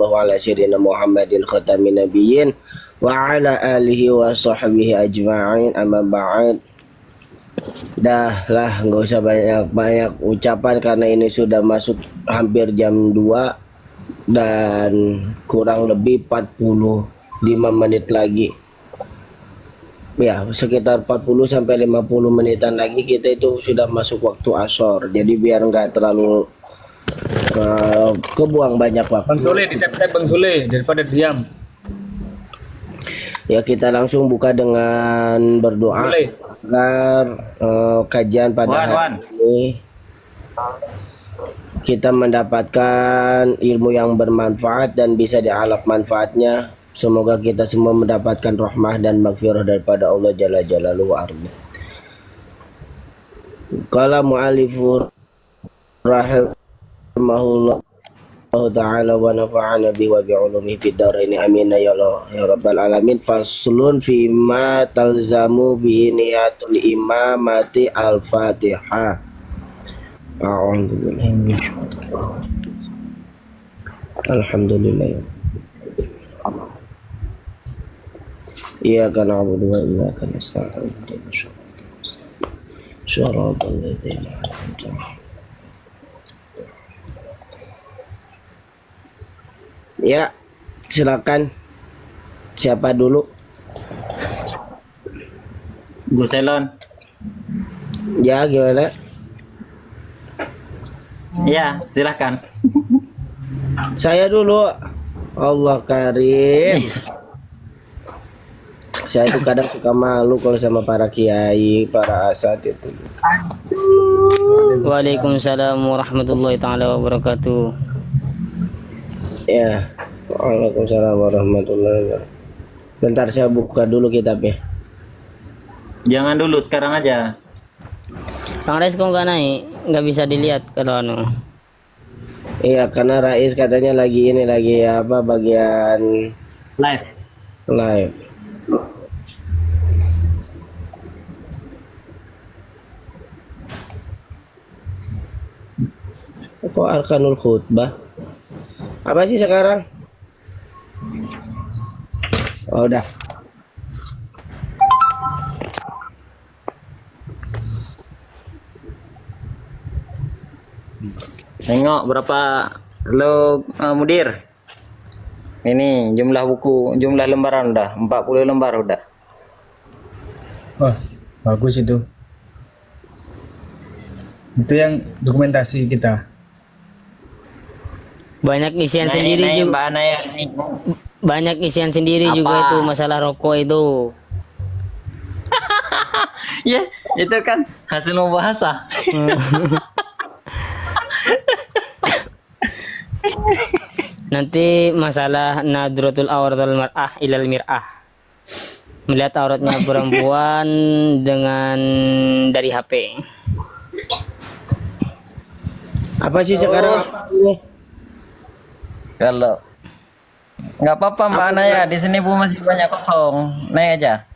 ala sayyidina Muhammadin khatamin nabiyyin wa ala alihi wa sahbihi ajma'in, amma ba'd. Dah lah, nggak usah banyak-banyak ucapan karena ini sudah masuk hampir jam 2 dan kurang lebih 45 menit lagi. Ya, sekitar 40 sampai 50 menitan lagi kita itu sudah masuk waktu asor. Jadi biar nggak terlalu kebuang banyak waktu. Bang Sule, dicat-cat Bang Sule daripada diam. Ya, kita langsung buka dengan berdoa agar kajian pada hari ini kita mendapatkan ilmu yang bermanfaat dan bisa dialap manfaatnya. Semoga kita semua mendapatkan rahmah dan maghfirah daripada Allah Jalla Jalaluhu arba. Qala mu'allifur rahimahullah ta'ala wa nafa'ana bi wa bi'ulumihi fid dharain amin ya Allah ya rabbal alamin. Faslun fi ma talzamu bi niyatul imamati al-Fatihah. Alhamdulillah. Iyyaka na'budu wa iyyaka nasta'in. Shiratal ladzina an'amta 'alaihim. Ya, silakan. Siapa dulu? Bu Selon. Ya, gimana? Ya, silakan. Saya dulu. Allah karim. Saya tuh kadang suka malu kalau sama para kiai, para asat itu. Waalaikumsalam warahmatullahi taala wabarakatuh. Ya, waalaikumsalam warahmatullahi wabarakatuh. Bentar saya buka dulu kitabnya. Jangan dulu, sekarang aja. Bang Rais kok nggak naik? Nggak bisa dilihat kalau anu. Iya, karena Rais katanya lagi apa bagian live. Kok arkanul khutbah? Apa sih sekarang? Oh, udah. Tengok berapa lo mudir. Ini jumlah buku, jumlah lembaran udah 40 lembar udah. Wah, bagus itu. Itu yang dokumentasi kita. Banyak isian sendiri juga. Mbak Anaya. Banyak isian sendiri Apa? juga itu masalah rokok itu. Ya, itu kan hasil membahasa. Nanti masalah nadratul auratul mar'ah ilal mir'ah. Melihat auratnya perempuan dengan dari HP. Apa sih sekarang? Kalau nggak apa-apa Mbak Anaya, di sini Bu masih banyak kosong. Naik aja.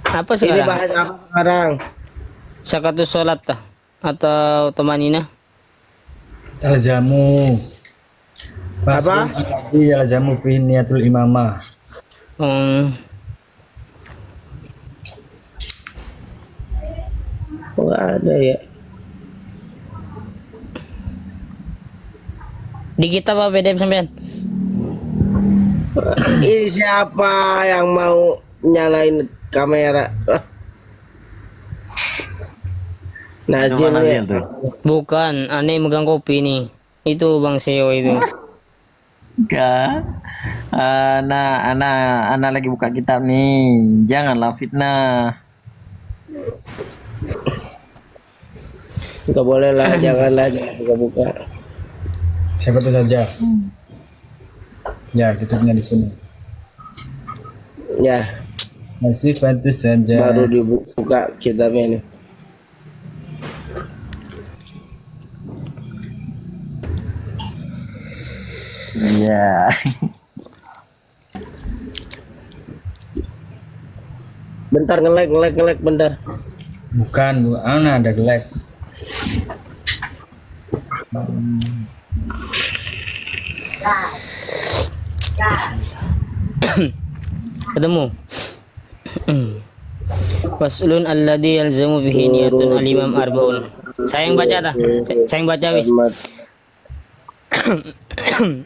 Apa Ini sekarang? bahas apa sekarang? Sakatus sholat tah? Atau temanina? Aljamu. Apa? Iya, aljamu fi niyatul imamah. Kok nggak ada ya? Di kitab apa PDF sampean? Ini siapa yang mau nyalain kamera? Nazil ya? Bukan, aneh megang kopi nih. Itu Bang Seo itu. Enggak. Ana lagi buka kitab nih. Janganlah fitnah. Nggak boleh lah, janganlah buka-buka. Siapa itu saja? Ya, kitabnya di sini. Ya, Masih bantu saja. baru dibuka kitabnya ini. Iya. Bentar nge-lag bentar. Bukan, Bu. Ana ada gelek. Ketemu. Faslun alladhi yalzamu bihi niyatun al-imam arbaun. Saya yang baca dah. Saya yang baca wis.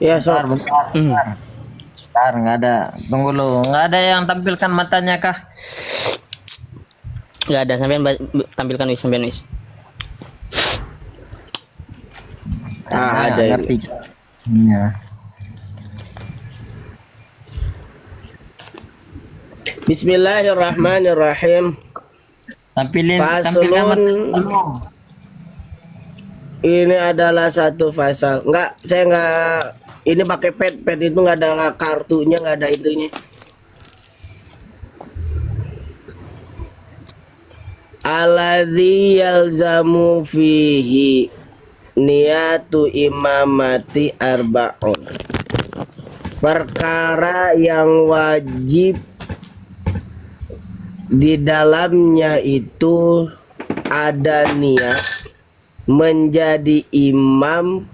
Ya, so. Bentar. Bentar, nggak ada. Tunggu lu, nggak ada yang tampilkan matanya kah? Enggak ada, sampean tampilkan wis, sampean wis. Ada ini. ngerti. Ya. Bismillahirrahmanirrahim. Tampilkan Faslun. matanya. Ini adalah satu pasal. Enggak, saya enggak. Ini pakai pad itu enggak ada kartunya, enggak ada itunya. Alladzi yalzamu fihi niyatu imamati arba'un. Perkara yang wajib di dalamnya itu ada niat menjadi imam,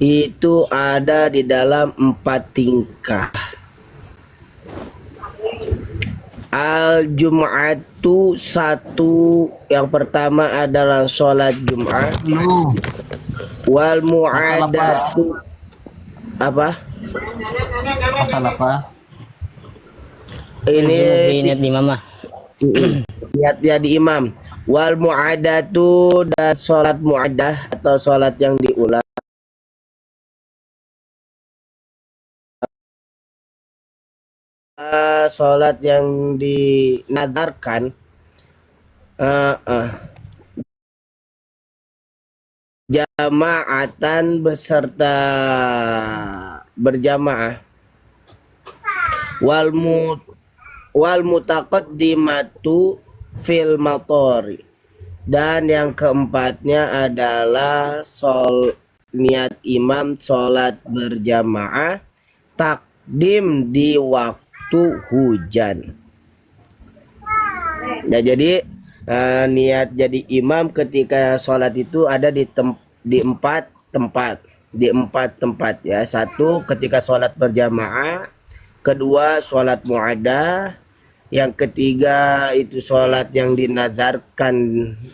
itu ada di dalam 4 tingkah. Al-Jum'atu, satu, yang pertama adalah sholat Jum'at. Wal mu'adatu, apa? Masalah apa? Ini niat imamah. niat jadi imam. Wal mu'adatu, dan sholat mu'adah atau sholat yang diulang. Sholat yang dinadarkan, jama'atan beserta berjamaah. Wal mutaqaddimatu fil matori, dan yang keempatnya adalah niat imam sholat berjamaah takdim di waktu hujan. Nah, jadi niat jadi imam ketika sholat itu ada di empat tempat ya. Satu, ketika sholat berjamaah. Kedua, sholat mu'adah. Yang ketiga itu sholat yang dinazarkan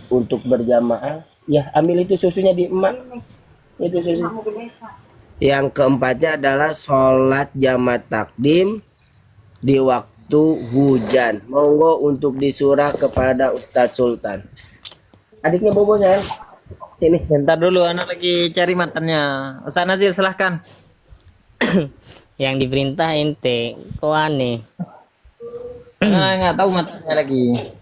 untuk berjamaah. Ya, ambil itu susunya di emak. Itu susu. Yang keempatnya adalah sholat jamaah takdim di waktu hujan. Monggo untuk disurah kepada Ustadz Sultan. Adiknya bobonya, sini. Bentar dulu, anak lagi cari matanya. Ustaz Nazil, silahkan. Yang diperintah ente, kok aneh. Nggak tahu matanya lagi.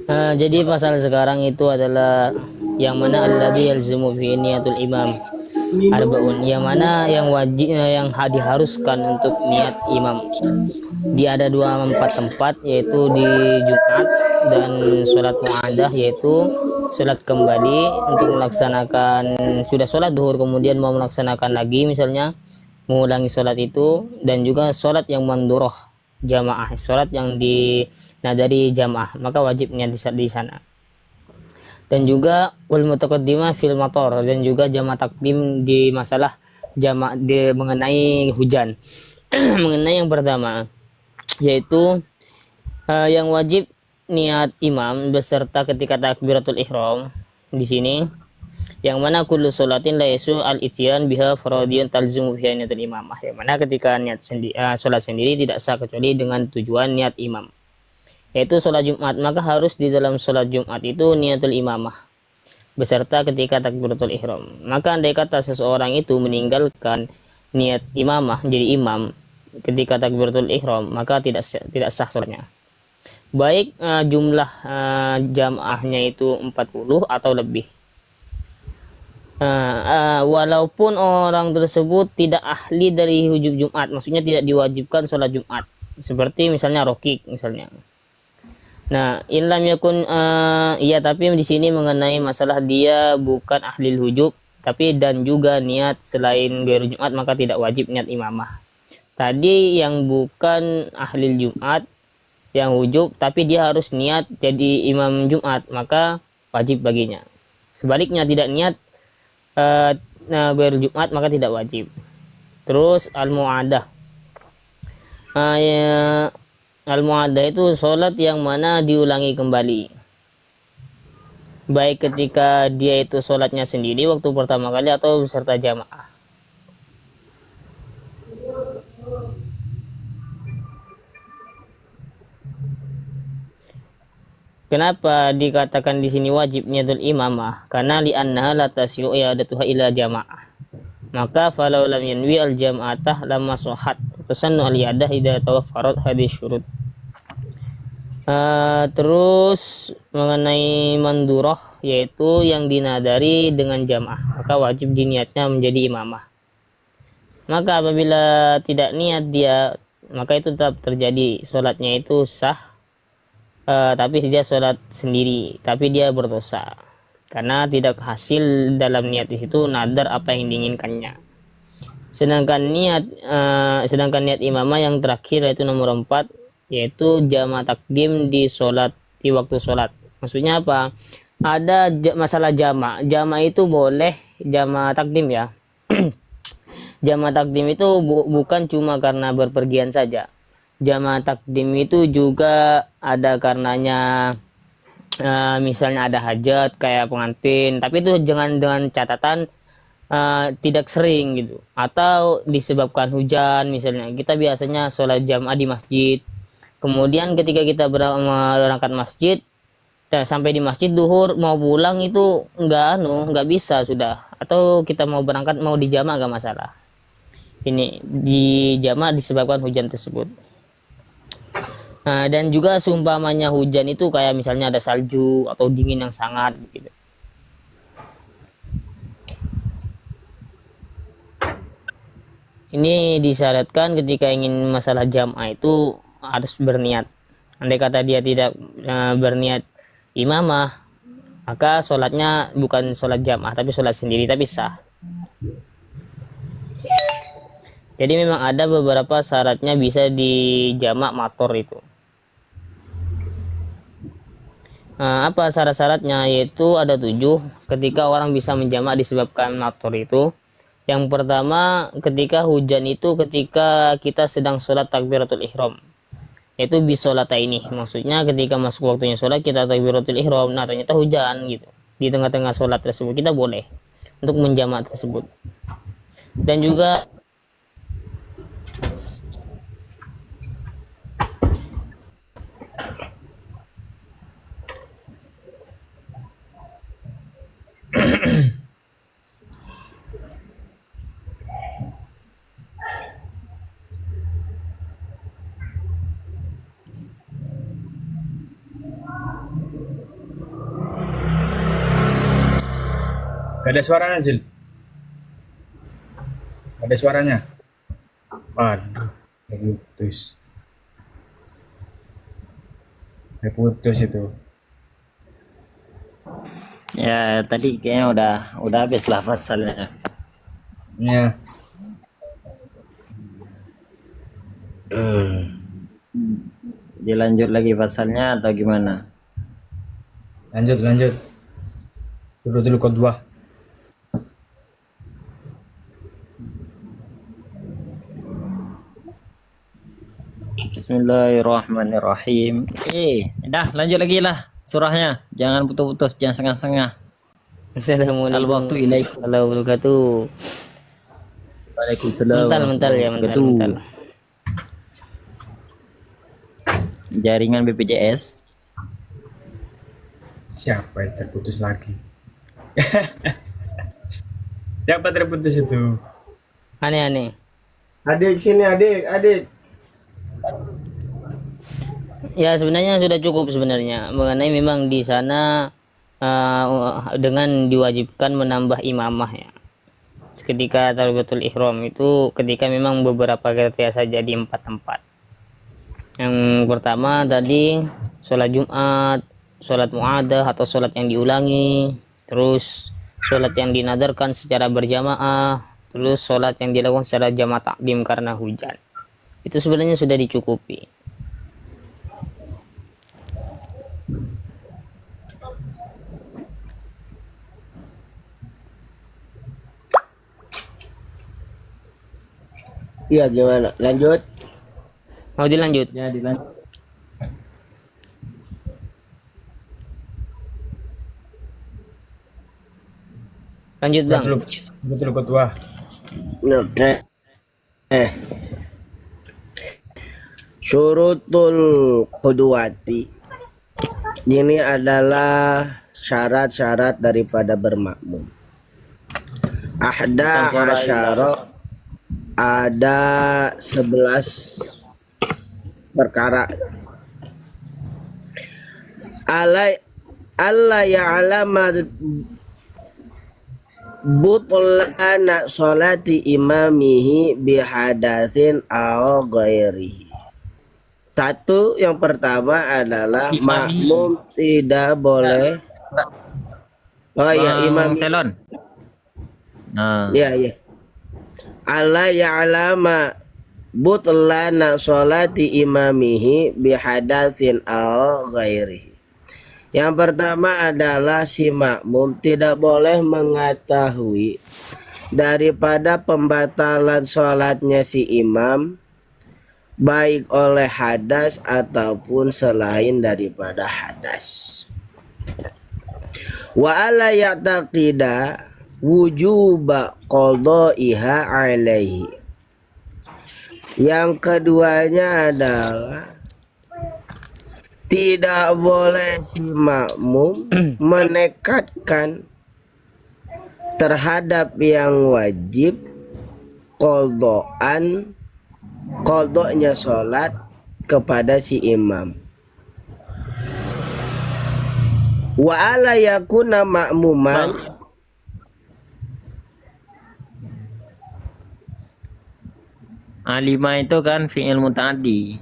Jadi pasal sekarang itu adalah yang mana alladzi yalzamu fi niyatul imam arbaun, yang mana yang wajib yang diharuskan untuk niat imam. Dia ada 24 tempat, yaitu di Jumat dan sholat mu'adah, yaitu sholat kembali untuk melaksanakan, sudah sholat duhur kemudian mau melaksanakan lagi, misalnya mengulangi sholat itu, dan juga sholat yang mandoroh jamaah, sholat yang dinadari jamaah, maka wajibnya di sana. Dan juga wal mutaqaddimah fil mator, dan juga jamaah takdim di masalah jamaah mengenai hujan. Mengenai yang pertama, yaitu yang wajib niat imam beserta ketika takbiratul ihram di sini, yang mana kullu sholatin la yasu al ityan biha faradiyun talzimu biha niatul imamah, yang mana ketika niat sholat sendiri tidak sah kecuali dengan tujuan niat imam, yaitu sholat Jumat, maka harus di dalam sholat Jumat itu niatul imamah beserta ketika takbiratul ihram. Maka andai kata seseorang itu meninggalkan niat imamah jadi imam ketika takbiratul ihram, maka tidak sah sholatnya, baik jumlah jamaahnya itu 40 atau lebih. Walaupun orang tersebut tidak ahli dari hujub Jumat, maksudnya tidak diwajibkan sholat Jumat, seperti misalnya rokik misalnya. Nah, ilam yakun iya, tapi di sini mengenai masalah dia bukan ahli hujub, tapi dan juga niat selain gairu Jumat, maka tidak wajib niat imamah. Tadi yang bukan ahli Jumat, yang hujub, tapi dia harus niat jadi imam Jumat, maka wajib baginya. Sebaliknya tidak niat berjumat maka tidak wajib. Terus al-mu'adah. Ya, al-mu'adah itu sholat yang mana diulangi kembali, baik ketika dia itu sholatnya sendiri waktu pertama kali atau beserta jamaah. Kenapa dikatakan di sini wajib niatul imamah? Karena li'annaha la tasyu i'adatuha ila jamaah. Maka falau lam yanwi al jam'atah lamma sahhat tasannu al iadah idza tawaffarat hadis syurut. Terus mengenai mandurah, yaitu yang dinadari dengan jamaah, maka wajib diniatnya menjadi imamah. Maka apabila tidak niat dia, maka itu tetap terjadi, sholatnya itu sah, tapi dia sholat sendiri, tapi dia berdosa karena tidak hasil dalam niat di situ nadar apa yang diinginkannya. Sedangkan niat imamah yang terakhir yaitu nomor 4, yaitu jama takdim di waktu sholat. Maksudnya apa? Ada masalah jama itu boleh jama takdim ya. Jama takdim itu bukan cuma karena berpergian saja. Jama takdim itu juga ada karenanya, misalnya ada hajat kayak pengantin, tapi itu jangan dengan catatan tidak sering gitu, atau disebabkan hujan. Misalnya kita biasanya sholat jamaah di masjid, kemudian ketika kita berangkat masjid dan sampai di masjid duhur mau pulang itu nggak bisa sudah, atau kita mau berangkat mau di jamaah nggak masalah. Ini di jamaah disebabkan hujan tersebut. Dan juga seumpamanya hujan itu kayak misalnya ada salju atau dingin yang sangat gitu. Ini disyaratkan ketika ingin masalah jamaah itu harus berniat. Andai kata dia tidak berniat imamah, maka sholatnya bukan sholat jamaah tapi sholat sendiri, tapi sah. Jadi memang ada beberapa syaratnya bisa dijamak motor itu. Apa syarat-syaratnya? Yaitu ada 7 ketika orang bisa menjamak disebabkan motor itu. Yang pertama, ketika hujan itu ketika kita sedang sholat takbiratul ihram, yaitu bisolata ini, maksudnya ketika masuk waktunya sholat kita takbiratul ihram, nah ternyata hujan gitu di tengah-tengah sholat tersebut, kita boleh untuk menjamak tersebut. Dan juga Gak ada suaranya, Jil. Gak ada suaranya. Waduh, putus. Putus itu. Ya tadi kayaknya udah habis lah pasalnya. Ya. Dilanjut lagi pasalnya atau gimana? Lanjut. Dulu kedua. Bismillahirrahmanirrahim. Dah lanjut lagi lah surahnya. Jangan putus-putus, jangan setengah-setengah. Assalamualaikum Al-waktu ilaikum. warahmatullahi wabarakatuh. Waalaikumsalam. Mental ya, mental. Jaringan BPJS. Siapa yang terputus lagi? Siapa terputus itu? Aneh-aneh. Adik sini, adik. Ya sebenarnya sudah cukup sebenarnya mengenai memang di sana dengan diwajibkan menambah imamah ya. Ketika takbiratul ihram itu ketika memang beberapa kriteria saja di 4 tempat. Yang pertama tadi sholat Jumat, sholat mu'adah atau sholat yang diulangi, terus sholat yang dinadarkan secara berjamaah, terus sholat yang dilakukan secara jamaah takdim karena hujan. Itu sebenarnya sudah dicukupi. Iya gimana? Lanjut. Mau dilanjut? Ya dilanjut. Lanjut bang. Betul kedua. Oke. Syurutul qudwati. Ini adalah syarat-syarat daripada bermakmum. Ahda asyara, ada 11 perkara. Allah ya'lama butlana sholati imamihi bihadatsin aw ghairihi. Satu, yang pertama adalah makmum tidak boleh. Oh iya, imam. Selon. Nah, Ya, ya. Allah ya'lama butlana sholati imamihi bihadatsin aw ghairihi. Yang pertama adalah si makmum tidak boleh mengetahui daripada pembatalan sholatnya si imam, baik oleh hadas ataupun selain daripada hadas. Wa ala ya'taqida wujuba qadaiha alaihi. Yang keduanya adalah tidak boleh si makmum menekatkan terhadap yang wajib qadanya sholat kepada si imam. Wa ala yakuna makmuman. alima itu kan fi'il muta'addi.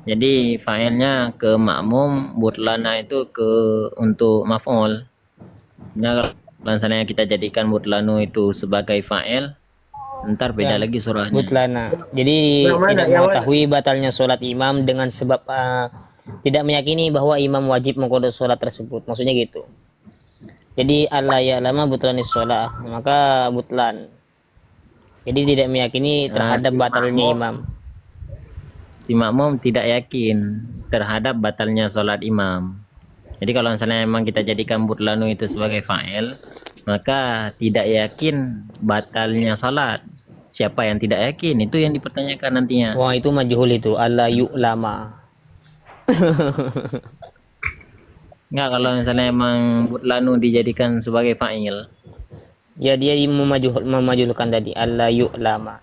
Jadi fa'ilnya ke makmum, butlana itu ke untuk maf'ul. Nah, kalau misalnya kita jadikan butlanu itu sebagai fa'il, ntar beda lagi surahnya. Butlana. Jadi Yang mana? tidak Yang mengetahui batalnya sholat imam dengan sebab tidak meyakini bahwa imam wajib mengqada sholat tersebut. Maksudnya gitu. Jadi Allah ya'lama butlanis sholat, maka butlan. Jadi tidak meyakini terhadap si batalnya makmum. imam. Si makmum tidak yakin terhadap batalnya sholat imam. Jadi kalau misalnya memang kita jadikan butlanu itu sebagai fa'il, maka tidak yakin batalnya sholat. Siapa yang tidak yakin? Itu yang dipertanyakan nantinya. Wah, itu majhul itu. Allah yu'lama. Enggak, kalau misalnya emang butlanu dijadikan sebagai fa'il. Ya, dia memajulkan tadi. Allah yu'lama.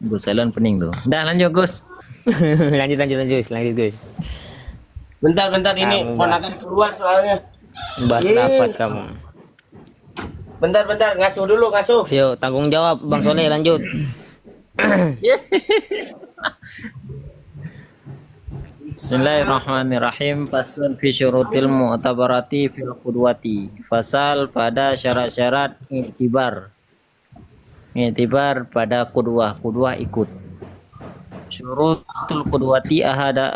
Gus Elon pening tuh. Dah lanjut Gus. lanjut Gus. Bentar ini Kamu ponakan keluar soalnya. Bahas Yeay. rapat kamu. Bentar ngasuh dulu. Ayo, tanggung jawab Bang Soleh, lanjut. Bismillahirrahmanirrahim. Faslun fi syurutil mu'tabarati fil qudwati. Fasal pada syarat-syarat i'tibar. I'tibar pada qudwah ikut. Syurutul qudwati ahada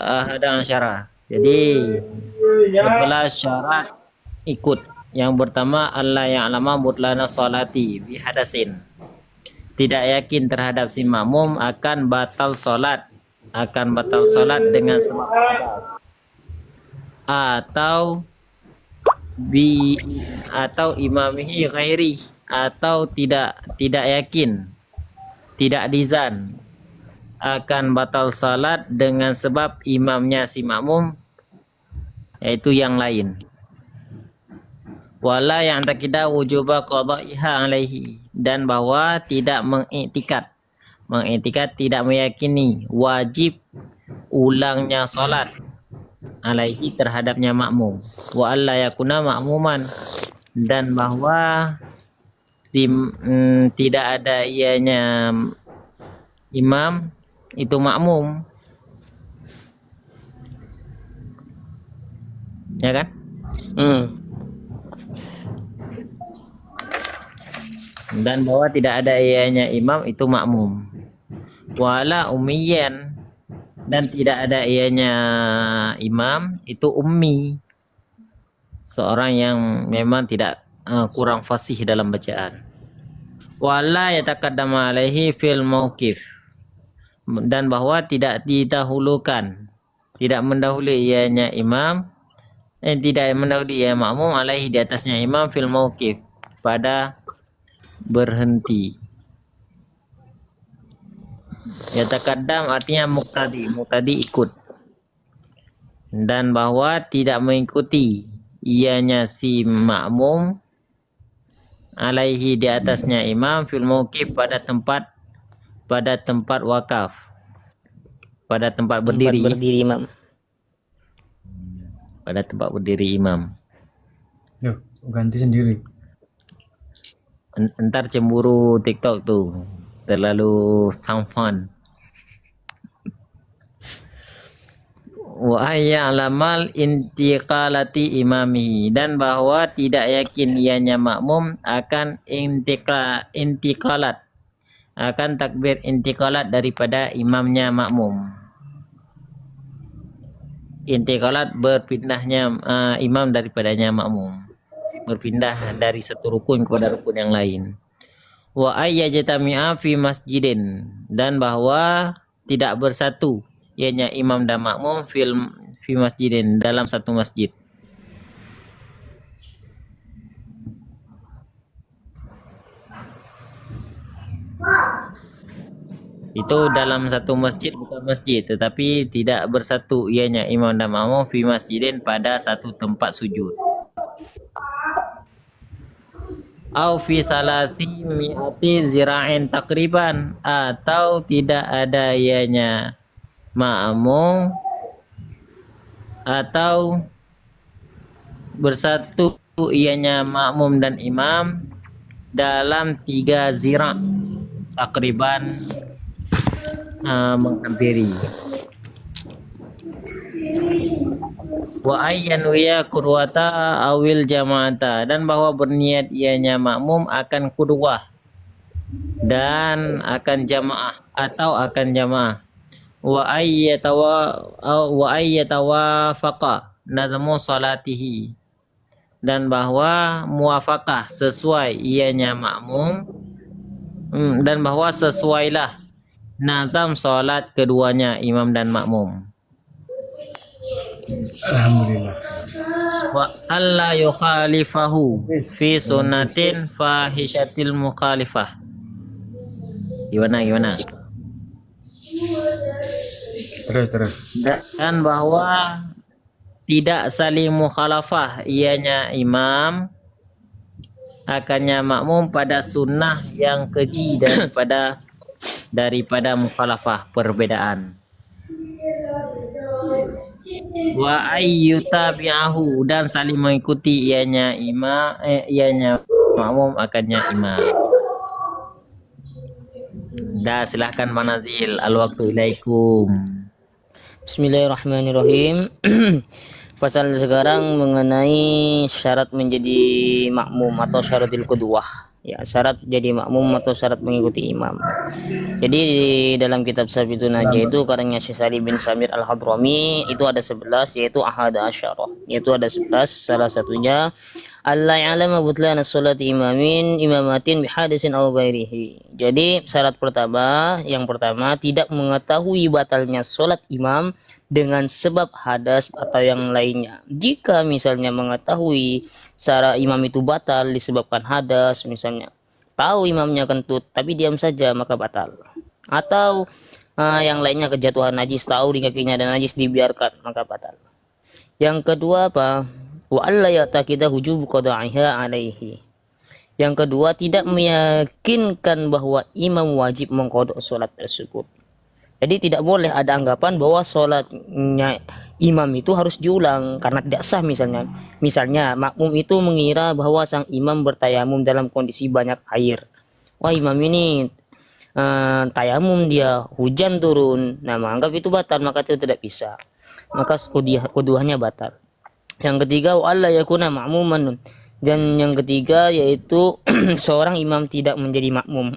asyara. Jadi 11 syarat ikut. Yang pertama, Allah ya'lama butlana sholati bi hadasin. Tidak yakin terhadap si makmum akan batal sholat dengan sebab hadas, atau imamihi ghairi, atau tidak yakin, tidak dizan akan batal salat dengan sebab imamnya si makmum, yaitu yang lain. Wala yang takidah wujuba qadaiha alaihi, dan bahwa tidak mengiktikad tidak meyakini wajib ulangnya salat alaihi terhadapnya makmum. Wa alla yakuna makmuman, dan bahwa tidak ada ianya imam itu makmum, ya kan? Dan bahwa tidak ada ianya imam itu makmum. Wala ummiyan, dan tidak ada ianya imam itu ummi, seorang yang memang tidak kurang fasih dalam bacaan. Wala yataqaddam alaihi fil mauqif, dan bahwa tidak didahulukan, tidak mendahului ianya imam, tidak mendahului ia makmum alaihi di atasnya imam fil mauqif, pada berhenti. Yataqaddam artinya muqtadi ikut, dan bahwa tidak mengikuti ianya si makmum alaihi di atasnya imam fil mauqif, pada tempat wakaf, pada tempat berdiri, imam. pada tempat berdiri imam. Loh, ganti sendiri. Entar cemburu TikTok tuh, terlalu sound fun. Wa ayya'lamal intiqalati imamihi, dan bahwa tidak yakin ianya makmum akan intikalat, akan takbir intikalat daripada imamnya makmum. Intikalat berpindahnya imam daripadanya makmum, berpindah dari satu rukun kepada rukun yang lain. Wa ayyajtami'a fi masjidin, dan bahwa tidak bersatu ianya imam dan makmum fi masjidin, dalam satu masjid. Itu dalam satu masjid, bukan masjid, tetapi tidak bersatu ianya imam dan makmum fi masjidin, pada satu tempat sujud. Au fi salasi mi'ati zira'in takriban, atau tidak ada ianya makmum, atau bersatu ianya makmum dan imam dalam 3 zira' takriban, menghampiri. Wa ayyan wiya kurwata awil jama'ata, dan bahwa berniat ianya makmum akan kurwah dan akan jamaah atau akan jamaah. Wa ayyatawafaqa nazmu salatihi, dan bahwa muwafaqah sesuai ianya makmum, dan bahwa sesuailah nazam salat keduanya, imam dan makmum. Alhamdulillah. Wa alla yukhalifahu fi sunnatin fahishatil mukhalifah. Gimana? Terus. Dan bahwa tidak saling mukhalafah ianya imam akannya makmum pada sunnah yang keji daripada mukhalafah, perbedaan. Wa ayyutabi'ahu, dan saling mengikuti ianya makmum akannya imam. Dah, silahkan Manazil, al-waktu ilaikum. Bismillahirrahmanirrahim. Pasal sekarang mengenai syarat menjadi makmum atau syaratil qudwah. Ya, syarat jadi makmum atau syarat mengikuti imam. Jadi di dalam kitab Sabitun Najah itu karangnya Syekh Salim bin Samir Al-Hadrami itu ada 11, yaitu ahada asyarah. Yaitu ada 11, salah satunya Allah ya'lama butlana sholati imamatin bihadisin aw ghairihi. Jadi syarat yang pertama tidak mengetahui batalnya sholat imam dengan sebab hadas atau yang lainnya. Jika misalnya mengetahui cara imam itu batal disebabkan hadas, misalnya tahu imamnya kentut tapi diam saja, maka batal. Atau yang lainnya kejatuhan najis, tahu di kakinya ada najis dibiarkan, maka batal. Yang kedua apa? Wa alla ya'taqida hujub qada'iha alaihi. Yang kedua, tidak meyakinkan bahwa imam wajib mengqada salat tersebut. Jadi tidak boleh ada anggapan bahwa salatnya imam itu harus diulang karena tidak sah misalnya. Misalnya makmum itu mengira bahwa sang imam bertayamum dalam kondisi banyak air. Wah, imam ini tayamum, dia hujan turun. Nah, menganggap itu batal, maka itu tidak bisa. Maka kuduhnya batal. Yang ketiga, wa'alla yakuna ma'muman, dan yang ketiga yaitu seorang imam tidak menjadi makmum.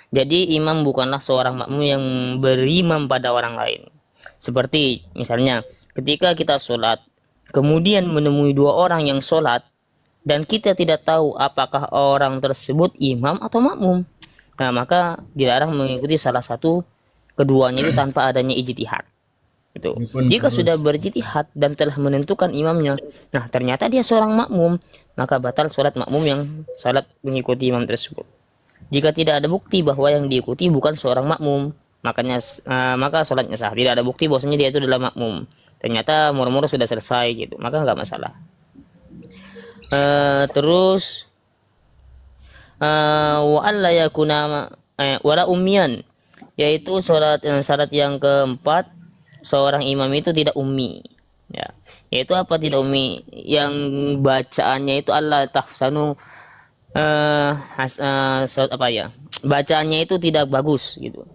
Jadi imam bukanlah seorang makmum yang berimam pada orang lain. Seperti misalnya ketika kita sholat kemudian menemui dua orang yang sholat, dan kita tidak tahu apakah orang tersebut imam atau makmum, nah maka dilarang mengikuti salah satu keduanya itu tanpa adanya ijtihad. Itu. Ini pun Jika harus- sudah berijtihad dan telah menentukan imamnya, nah ternyata dia seorang makmum, maka batal sholat makmum yang sholat mengikuti imam tersebut. Jika tidak ada bukti bahwa yang diikuti bukan seorang makmum, maka sholatnya sah. Tidak ada bukti bahwasanya dia itu adalah makmum. Ternyata murmur sudah selesai gitu, maka nggak masalah. Terus wa alla yakuna wala ummiyan, yaitu syarat yang keempat, seorang imam itu tidak ummi, ya. Yaitu apa tidak ummi? Yang bacaannya itu Allah tahsanu apa ya? Bacaannya itu tidak bagus gitu.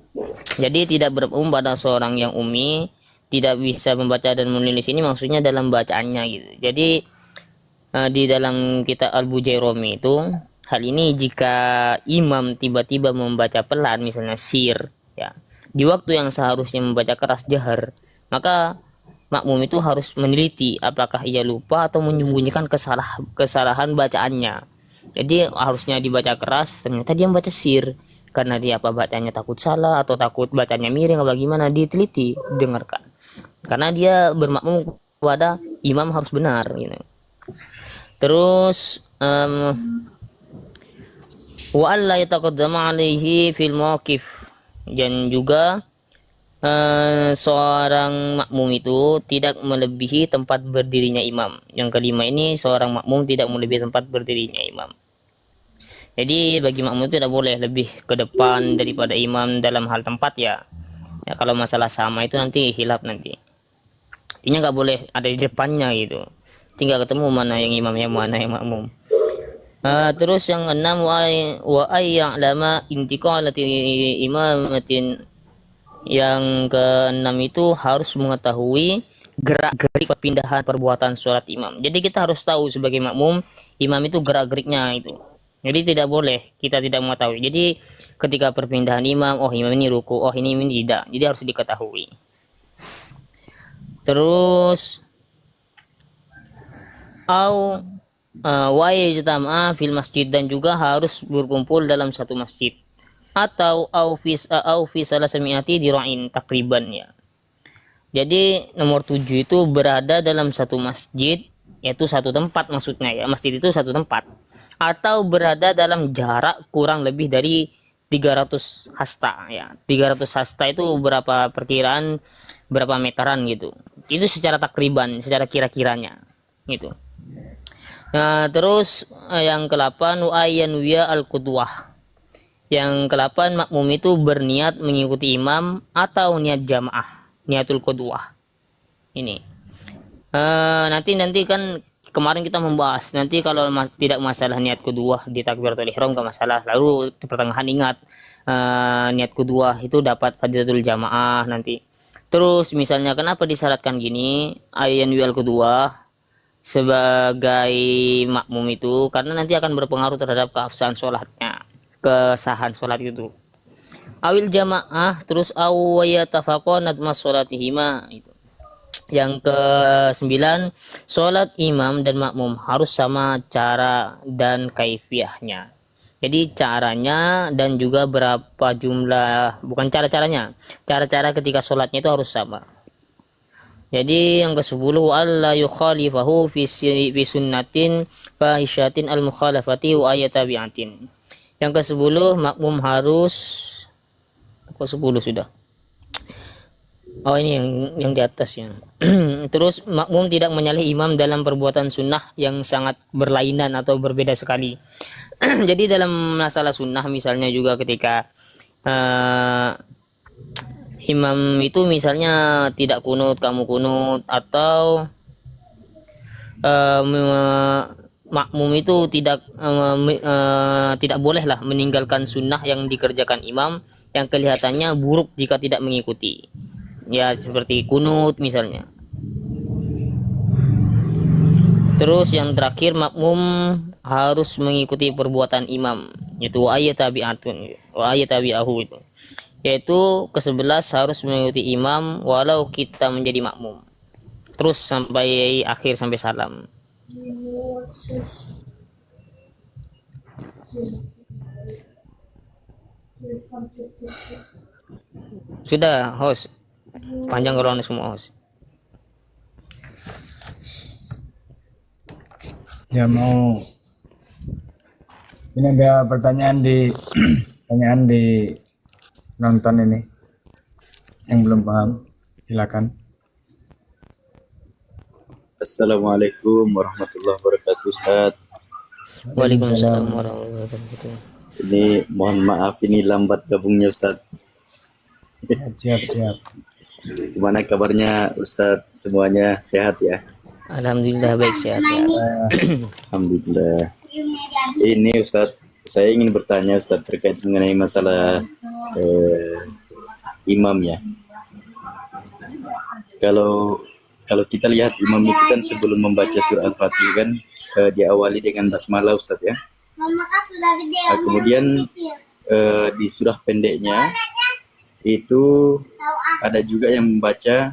Jadi tidak berumum pada seorang yang ummi, tidak bisa membaca dan menulis, ini maksudnya dalam bacaannya gitu. Jadi di dalam kitab Al-Bujairami itu, hal ini jika imam tiba-tiba membaca pelan, misalnya sir, ya, di waktu yang seharusnya membaca keras jahar, maka makmum itu harus meneliti apakah ia lupa atau menyembunyikan kesalahan bacaannya. Jadi harusnya dibaca keras, ternyata dia membaca sir, karena dia apa bacanya takut salah atau takut bacanya miring atau bagaimana, diteliti, dengarkan, karena dia bermakmum kepada imam harus benar gitu. Terus wa alla yataqaddama alaihi fil mawqif, dan juga seorang makmum itu tidak melebihi tempat berdirinya imam. Yang kelima ini, seorang makmum tidak melebihi tempat berdirinya imam. Jadi bagi makmum itu tidak boleh lebih ke depan daripada imam dalam hal tempat, ya. Ya, kalau masalah sama itu nanti hilaf nanti. Artinya nggak boleh ada di depannya gitu. Tinggal ketemu mana yang imam, yang mana yang makmum. Terus yang enam, wa ayya'lama intiqalati imamatin. Yang keenam itu harus mengetahui gerak-gerik perpindahan perbuatan sholat imam. Jadi kita harus tahu sebagai makmum, imam itu gerak-geriknya itu. Jadi tidak boleh kita tidak mengetahui. Jadi ketika perpindahan imam, oh imam ini ruku, oh ini tidak. Jadi harus diketahui. Terus wa yajtama'a fil masjid, dan juga harus berkumpul dalam satu masjid, atau au fi salasami'ati dira'in takriban, ya. Jadi nomor 7 itu berada dalam satu masjid, yaitu satu tempat maksudnya, ya. Masjid itu satu tempat, atau berada dalam jarak kurang lebih dari 300 hasta, ya. 300 hasta itu berapa, perkiraan berapa meteran gitu. Itu secara takriban, secara kira-kiranya gitu. Nah, terus yang ke-8 wa'ayyanwiya al-qudwah. Yang ke-8, makmum itu berniat mengikuti imam atau niat jamaah, niatul qudwah. Ini nanti kan kemarin kita membahas, nanti kalau tidak masalah niat qudwah di takbiratul ihram gak masalah. Lalu di pertengahan ingat niat qudwah itu dapat fadilatul jamaah nanti. Terus misalnya kenapa disyaratkan gini ayyanwiya al-qudwah sebagai makmum itu, karena nanti akan berpengaruh terhadap keabsahan sholatnya, kesahan sholat itu. Awil jamaah, terus awayatafaqonat mas sholatihima itu. Yang ke-9, sholat imam dan makmum harus sama cara dan kaifiahnya. Jadi caranya dan juga berapa jumlah, bukan cara-caranya, cara-cara ketika sholatnya itu harus sama. Jadi yang ke-10, alla yukhalifahu fi sunnatin fahishatin al-mukhalafati wa ayatabi'atin. Yang ke-10, makmum harus, ke-10 sudah. Oh ini yang di atas ya. Terus makmum tidak menyalahi imam dalam perbuatan sunnah yang sangat berlainan atau berbeda sekali. Jadi dalam masalah sunnah misalnya juga ketika imam itu misalnya tidak kunut, kamu kunut, atau makmum itu tidak bolehlah meninggalkan sunnah yang dikerjakan imam yang kelihatannya buruk jika tidak mengikuti. Ya seperti kunut misalnya. Terus yang terakhir, makmum harus mengikuti perbuatan imam, yaitu wa ayatabi'ahu itu. Yaitu ke-11 harus mengikuti imam walau kita menjadi makmum. Terus sampai akhir, sampai salam. Sudah, host. Panjang kalau anda semua host. Ya mau ini ada pertanyaan di pertanyaan di nonton ini yang belum paham, silakan. Assalamualaikum warahmatullahi wabarakatuh, Ustaz. Waalaikumsalam warahmatullahi wabarakatuh. Ini mohon maaf ini lambat gabungnya, Ustaz. Siap. Gimana kabarnya, Ustaz? Semuanya sehat ya? Alhamdulillah baik sehat ya. Alhamdulillah. Ini Ustaz, saya ingin bertanya Ustaz terkait mengenai masalah imam ya. Kalau kita lihat imam itu kan sebelum membaca surah Al-Fatihah kan diawali dengan basmalah Ustaz ya. Kemudian di surah pendeknya itu ada juga yang membaca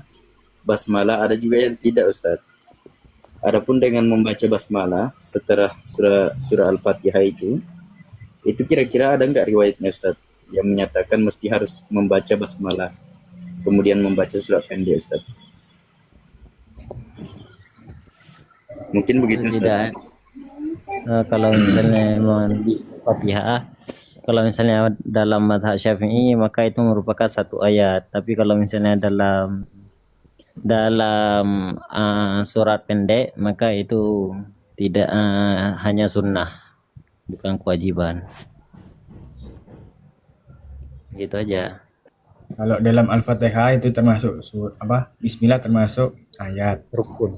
basmalah, ada juga yang tidak Ustaz. Adapun dengan membaca basmalah setelah surah Al-Fatihah itu kira-kira ada nggak riwayatnya Ustaz yang menyatakan mesti harus membaca basmalah kemudian membaca surat pendek Ustaz? Mungkin begitu Ustaz. Tidak. Kalau misalnya memang di Fatihah, kalau misalnya dalam mazhab Syafi'i maka itu merupakan satu ayat. Tapi kalau misalnya dalam surat pendek maka itu tidak, hanya sunnah, bukan kewajiban. Gitu aja. Kalau dalam Al-Fatihah itu termasuk Bismillah termasuk ayat. Rukun.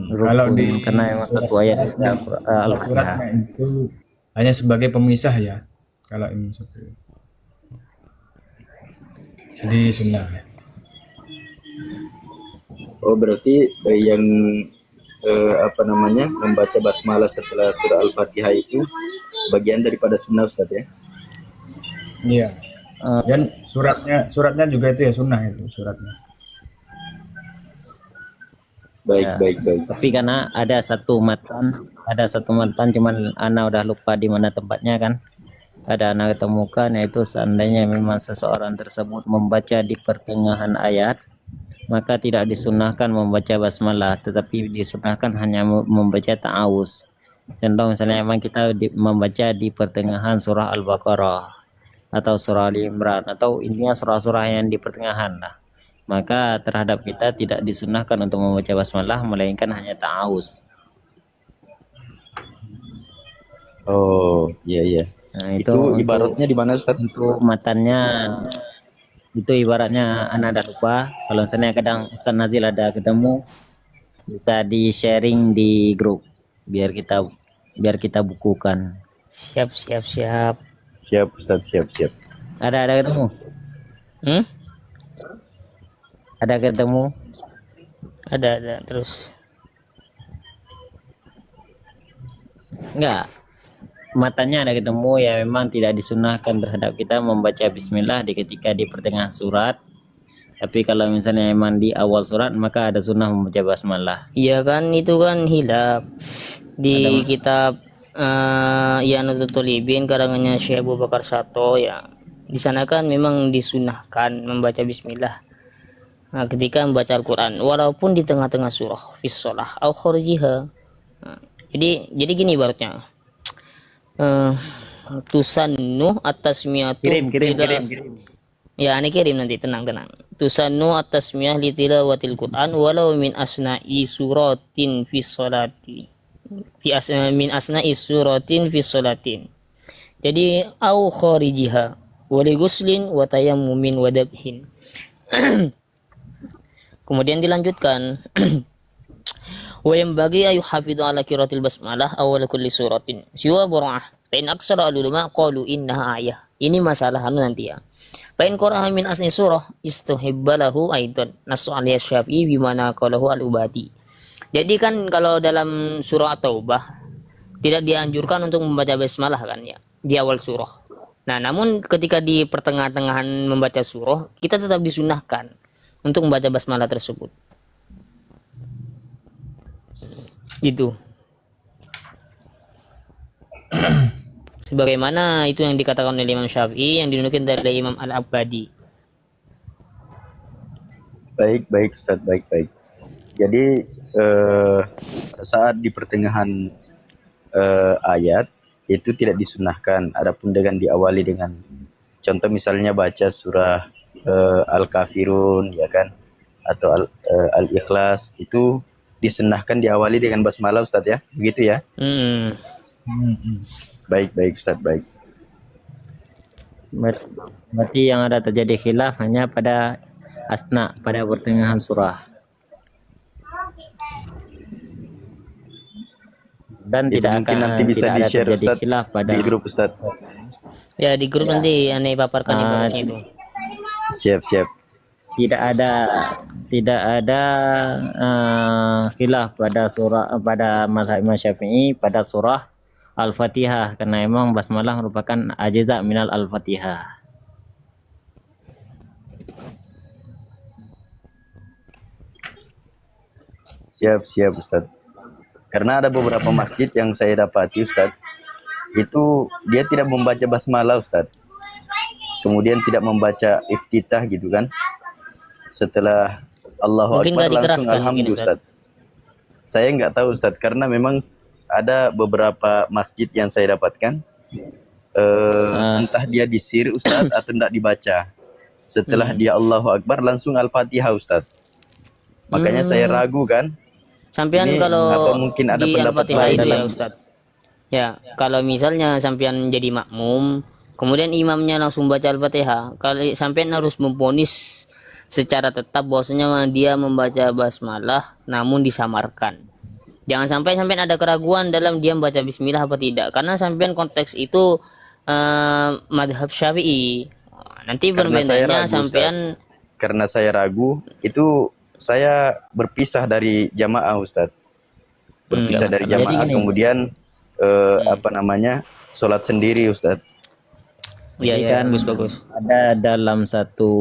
Kalau di Karena emang satu ayat Al-Fatihah. suratnya itu hanya sebagai pemisah ya. Kalau ini seperti itu. Jadi sunnah ya. Oh berarti yang membaca basmalah setelah surah Al-Fatihah itu bagian daripada sunnah Ustaz ya? Iya. Dan suratnya juga itu ya sunnah itu suratnya. Baik. Tapi karena ada satu matan cuman ana udah lupa di mana tempatnya kan. Ada ana ketemukan, yaitu seandainya memang seseorang tersebut membaca di pertengahan ayat, maka tidak disunahkan membaca basmalah, tetapi disunahkan hanya membaca ta'awuz. Contoh misalnya memang kita membaca di pertengahan surah Al-Baqarah atau surah Ali Imran atau intinya surah-surah yang di pertengahan lah, maka terhadap kita tidak disunahkan untuk membaca basmalah melainkan hanya ta'awuz. Oh iya. Nah, Itu ibaratnya di mana Ustaz? Untuk matannya itu ibaratnya anak ada lupa. Kalau misalnya kadang Ustaz Nazil ada ketemu, bisa di sharing di grup biar kita bukukan. Siap. Siap Ustaz, siap. Ada ketemu? Ada ketemu? Ada terus. Enggak. Matanya ada ketemu ya, memang tidak disunahkan terhadap kita membaca bismillah ketika di pertengahan surat. Tapi kalau misalnya memang di awal surat maka ada sunnah membaca basmalah. Iya kan, itu kan hilaf di kitab Yanutul Ibin karangannya Syekh Abu Bakar Sato ya. Di sana kan memang disunahkan membaca bismillah ketika membaca Al-Quran walaupun di tengah-tengah surah fis shalah au kharijiha. Jadi gini ibaratnya. Tusannu at-tasmiyatu Kirim. ya ini kirim nanti, tenang tusannu at-tasmiyah li tilawatil Quran walau min asna'i suratin fi sholati min asna'i suratin fi sholatin. Jadi au kharijiha wa li ghuslin wa tayammumin wa dabhin. Kemudian dilanjutkan wa yanbaghi ayu hafidhu ala qiraatil basmalah awal kulli suratin siwa bura'ah fa in aksara ulama qalu innaha ayah. Ini masalah nanti ya. Fa in qara'a min asni surah istuhibbalahu aidan nasu alaihi Syafi'i bimana qalahu al-Ubadi. Jadi kan kalau dalam surah Taubah tidak dianjurkan untuk membaca basmalah kan ya di awal surah. Nah, namun ketika di pertengahan-tengahan membaca surah kita tetap disunahkan untuk membaca basmalah tersebut. Gitu. sebagaimana itu yang dikatakan oleh Imam Syafi'i yang dinukil dari Imam Al-Abbadi. Baik, baik Ustaz, baik, baik. Jadi saat di pertengahan ayat itu tidak disunahkan. Adapun dengan diawali dengan contoh misalnya baca surah Al-Kafirun, ya kan, atau Al-Ikhlas, itu disunahkan diawali dengan basmalah Ustaz ya, begitu ya? Baik, baik Ustaz, baik. Berarti yang ada terjadi khilaf hanya pada asna, pada pertengahan surah. Dan Itu tidak mungkin akan nanti bisa tidak ada di-share terjadi Ustaz khilaf pada di grup Ustaz. Ya di grup nanti aneh paparkan ibaratnya itu. Siap, siap. tidak ada khilaf pada pada mazhab Imam Syafi'i pada surah Al-Fatihah, karena memang basmalah merupakan ajza minal Al-Fatihah. Siap, siap Ustaz. Karena ada beberapa masjid yang saya dapati Ustaz, itu dia tidak membaca basmalah Ustaz. Kemudian tidak membaca iftitah gitu kan. Setelah Allahu Mungkin Akbar nggak langsung dikeraskan mungkin, alhamdulillah Ustaz. Ustaz. Saya nggak tahu Ustaz, karena memang ada beberapa masjid yang saya dapatkan entah dia disir Ustaz atau tidak dibaca. Setelah dia Allahu Akbar langsung Al-Fatihah Ustaz. Makanya saya ragu kan. Sampean Ini kalau apa mungkin ada di pendapat Al-Fatihah lain itu ya dalam Ustaz. Ya, kalau misalnya sampean jadi makmum, kemudian imamnya langsung baca Al-Fatihah, kalau sampean harus memvonis secara tetap bahwasanya dia membaca basmalah namun disamarkan. Jangan sampai sampean ada keraguan dalam dia membaca bismillah apa tidak, karena sampean konteks itu madhab Syafi'i. Nanti Karena saya berbedanya ragu, sampean karena saya ragu, itu saya berpisah dari jamaah Ustaz. Berpisah dari masalah. Jadi jamaah, gini. kemudian apa namanya, sholat sendiri Ustaz. ya Jadi ya kan bagus. ada dalam satu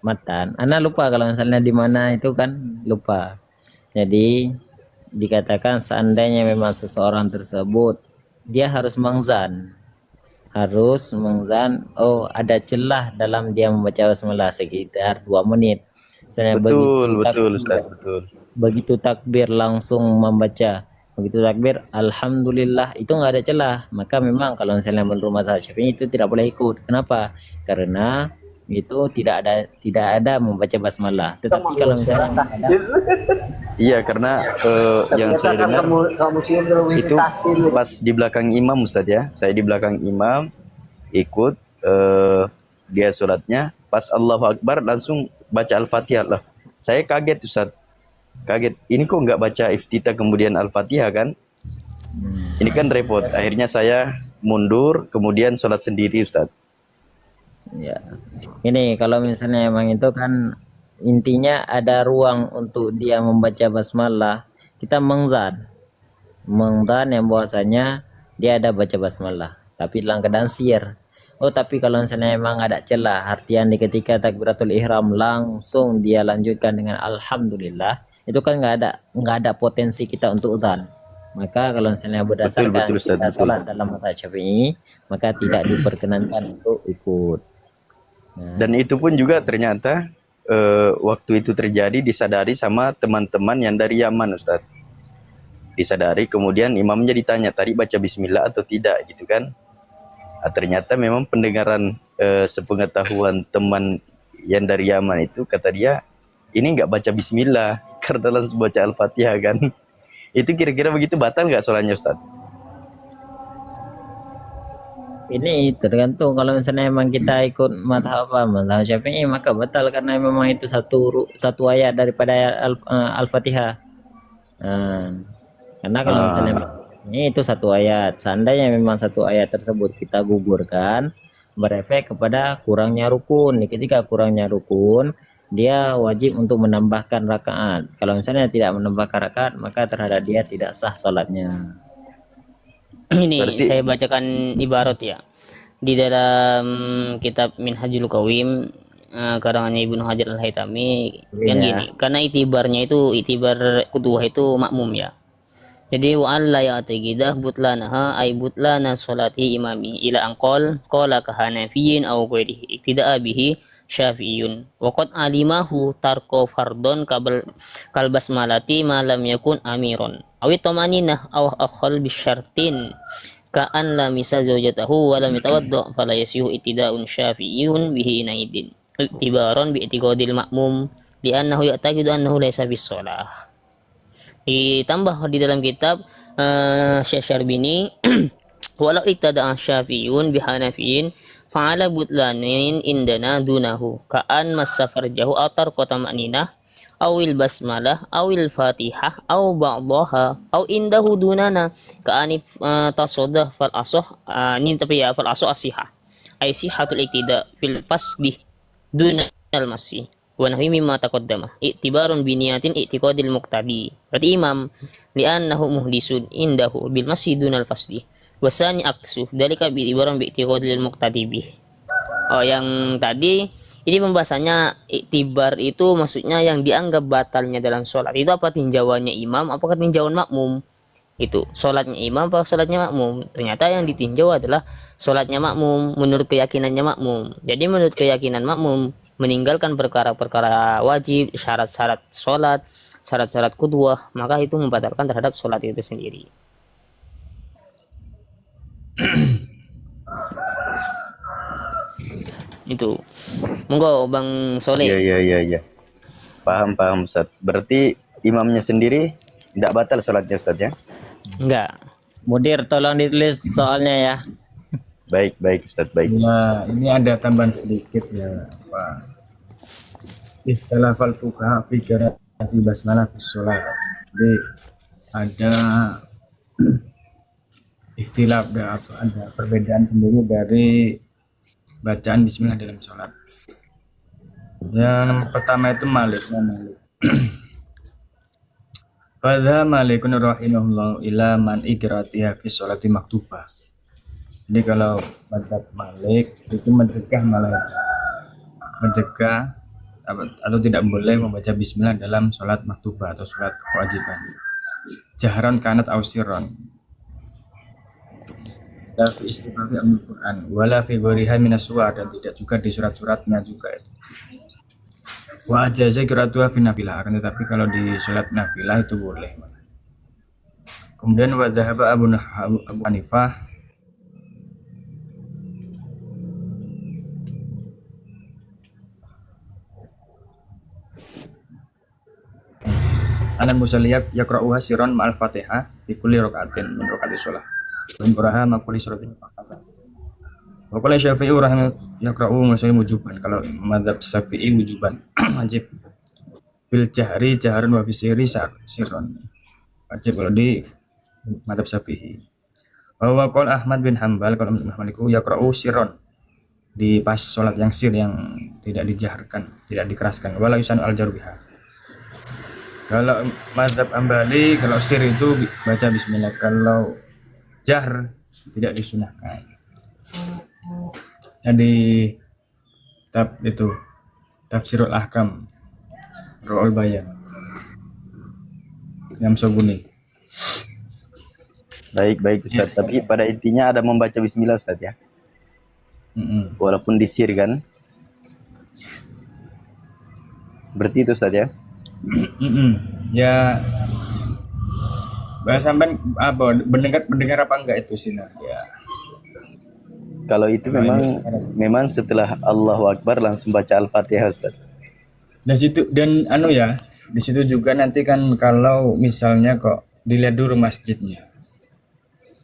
matan, Ana lupa kalau misalnya di mana itu kan lupa. Jadi dikatakan seandainya memang seseorang tersebut dia harus mengzan, oh ada celah dalam dia membaca basmalah sekitar 2 menit. Misalnya Betul Ustaz, betul. begitu takbir langsung membaca, begitu takbir alhamdulillah, itu nggak ada celah. Maka memang kalau misalnya menurut mazhab Syafi'i itu tidak boleh ikut. Kenapa? Karena itu tidak ada membaca basmalah. Tetapi kalau misalnya Iya, karena yang saya dengar itu pas di belakang imam Ustaz ya. Saya di belakang imam ikut dia sholatnya, pas Allahu Akbar langsung baca Al-Fatihah lah. Saya kaget Ustaz. Kaget. Ini kok nggak baca iftitah kemudian Al-Fatihah kan? Ini kan repot. Akhirnya saya mundur kemudian sholat sendiri Ustaz. ya ini kalau misalnya emang itu kan intinya ada ruang untuk dia membaca basmalah, kita mengzan yang bahwasanya dia ada baca basmalah tapi dalam keadaan sir. Tapi kalau misalnya memang ada celah, artian di ketika takbiratul ihram langsung dia lanjutkan dengan alhamdulillah, itu kan nggak ada potensi kita untuk udzan. Maka kalau misalnya berdasarkan Betul, Ustaz, kita betul. sholat dalam mazhab Syafi'i, maka tidak diperkenankan untuk ikut. Dan itu pun juga ternyata waktu itu terjadi disadari sama teman-teman yang dari Yaman Ustaz. Disadari, kemudian imamnya ditanya tadi baca bismillah atau tidak gitu kan. Ternyata memang pendengaran sepengetahuan teman yang dari Yaman itu, kata dia ini nggak baca bismillah karena langsung baca Al-Fatihah kan. Itu kira-kira begitu batal nggak sholatnya Ustaz? Ini tergantung, kalau misalnya memang kita ikut mazhab Syafi'i maka batal, karena memang itu satu ayat daripada Al-Fatihah. Karena kalau misalnya ini itu satu ayat, seandainya memang satu ayat tersebut kita gugurkan, berefek kepada kurangnya rukun. Ketika kurangnya rukun, dia wajib untuk menambahkan rakaat. Kalau misalnya tidak menambahkan rakaat, maka terhadap dia tidak sah sholatnya. Ini Berarti- saya bacakan ibarat ya di dalam kitab Minhajul Qawim karangannya Ibnu Hajar Al-Haytami yang Iya. gini, karena itibarnya itu itibar kedua itu makmum ya. Jadi wa alla ya'taqidah butlanaha ay butlana salati imami ila anqal qala ka hanafiyin aw ghairihi iktida'a bihi syafi'iyun wa qad alimahu tarko fardon kal basmalati ma lam yakun amiron aw tamaninah aw akhal bisyartin ka an la misa zawjatahu wa lam yatawadda fala yasihu ittida'un syafi'iyun bihi naidin iktibaron bi i'tiqadil ma'mum li'annahu ya'taqidu annahu laysa bis shalah. Ditambah di dalam kitab Syekh Syarbini walau iktada syafi'un bihanafiyin fa'ala butlanin indana dunahu ka'an masafarjahu atar kota makninah awil basmalah awil fatihah aw ba'daha aw indahu dunana ka'anif tasodah fal asoh ini tapi ya fal asoh asihah ay sihatul iktida fil fasdi dunal masih wa nahwi mimma taqaddama i'tibarun bi niyatin i'tiqadil muqtadi. Berarti imam li'annahu muhdisun indahu bil masjidun al fasli wasani aksu dalika bi ibaran bi i'tiqadil muqtadi bih. Oh, yang tadi ini pembahasannya iktibar itu maksudnya yang dianggap batalnya dalam sholat itu apa tinjauannya imam apakah tinjauan makmum. Itu sholatnya imam apa sholatnya makmum. Ternyata yang ditinjau adalah sholatnya makmum menurut keyakinannya makmum. Jadi menurut keyakinan makmum meninggalkan perkara-perkara wajib, syarat-syarat sholat, syarat-syarat qudwah, maka itu membatalkan terhadap sholat itu sendiri. Itu. Monggo Bang Soleh. Iya. Paham Ustaz. Berarti imamnya sendiri tidak batal sholatnya Ustaz ya? Enggak. Mudir tolong ditulis soalnya ya. Baik Ustaz, baik. Ya, ini ada tambahan sedikit ya, Pak. Istilah fuqaha fi qiraati basmalah fi shalah. Jadi ada ikhtilaf, ada perbedaan sendiri dari bacaan bismillah dalam sholat. Yang pertama itu Malik. Pada Malikun rahimahullah ila man ikratiha fi sholati maktubah. Jadi kalau mazhab Malik itu mencegah atau tidak boleh membaca bismillah dalam sholat maktubah atau sholat kewajiban. Jahran kanat ausiron. La fi istighfari al-Quran wala fi ghariha minas suwar, dan tidak juga di surat-suratnya juga. Wa ajaza qira'atuha fi nafilah, akan tetapi kalau di sholat nafilah itu boleh. Kemudian wa dhahaba Abu Hanifah Anan musalliyat yaqra'uha sirran ma'al Fatihah fi kulli raka'atin min raka'ati shalah. Wa qira'a ma kulli suratin faqat. Wa qala Syafi'i rahimahullah yaqra'u musallim wujuban. Kalau mazhab Syafi'i wujuban wajib. Fil jahri jahran wa fi sirri sirran. Wajib kalau di mazhab Syafi'i. Wa qala Ahmad bin Hanbal kalau Ahmad itu yaqra'u sirran. Di pas salat yang sir yang tidak dijaharkan, tidak dikeraskan. Wala yusan al-jarbiha. Kalau mazhab Ambali kalau sir itu baca bismillah, kalau jahr tidak disunahkan. Jadi tafsirul ahkam Ru'ul Bayan yang Sobuni. Baik Ustaz. Tapi pada intinya ada membaca bismillah Ustaz ya. Walaupun disir kan. Seperti itu Ustaz ya. Ya, bahasa sampai apa mendengar apa enggak itu sih ya. Kalau itu memang setelah Allahu Akbar langsung baca Al-Fatihah Ustaz. Dan di situ juga nanti kan kalau misalnya kok dilihat dulu masjidnya.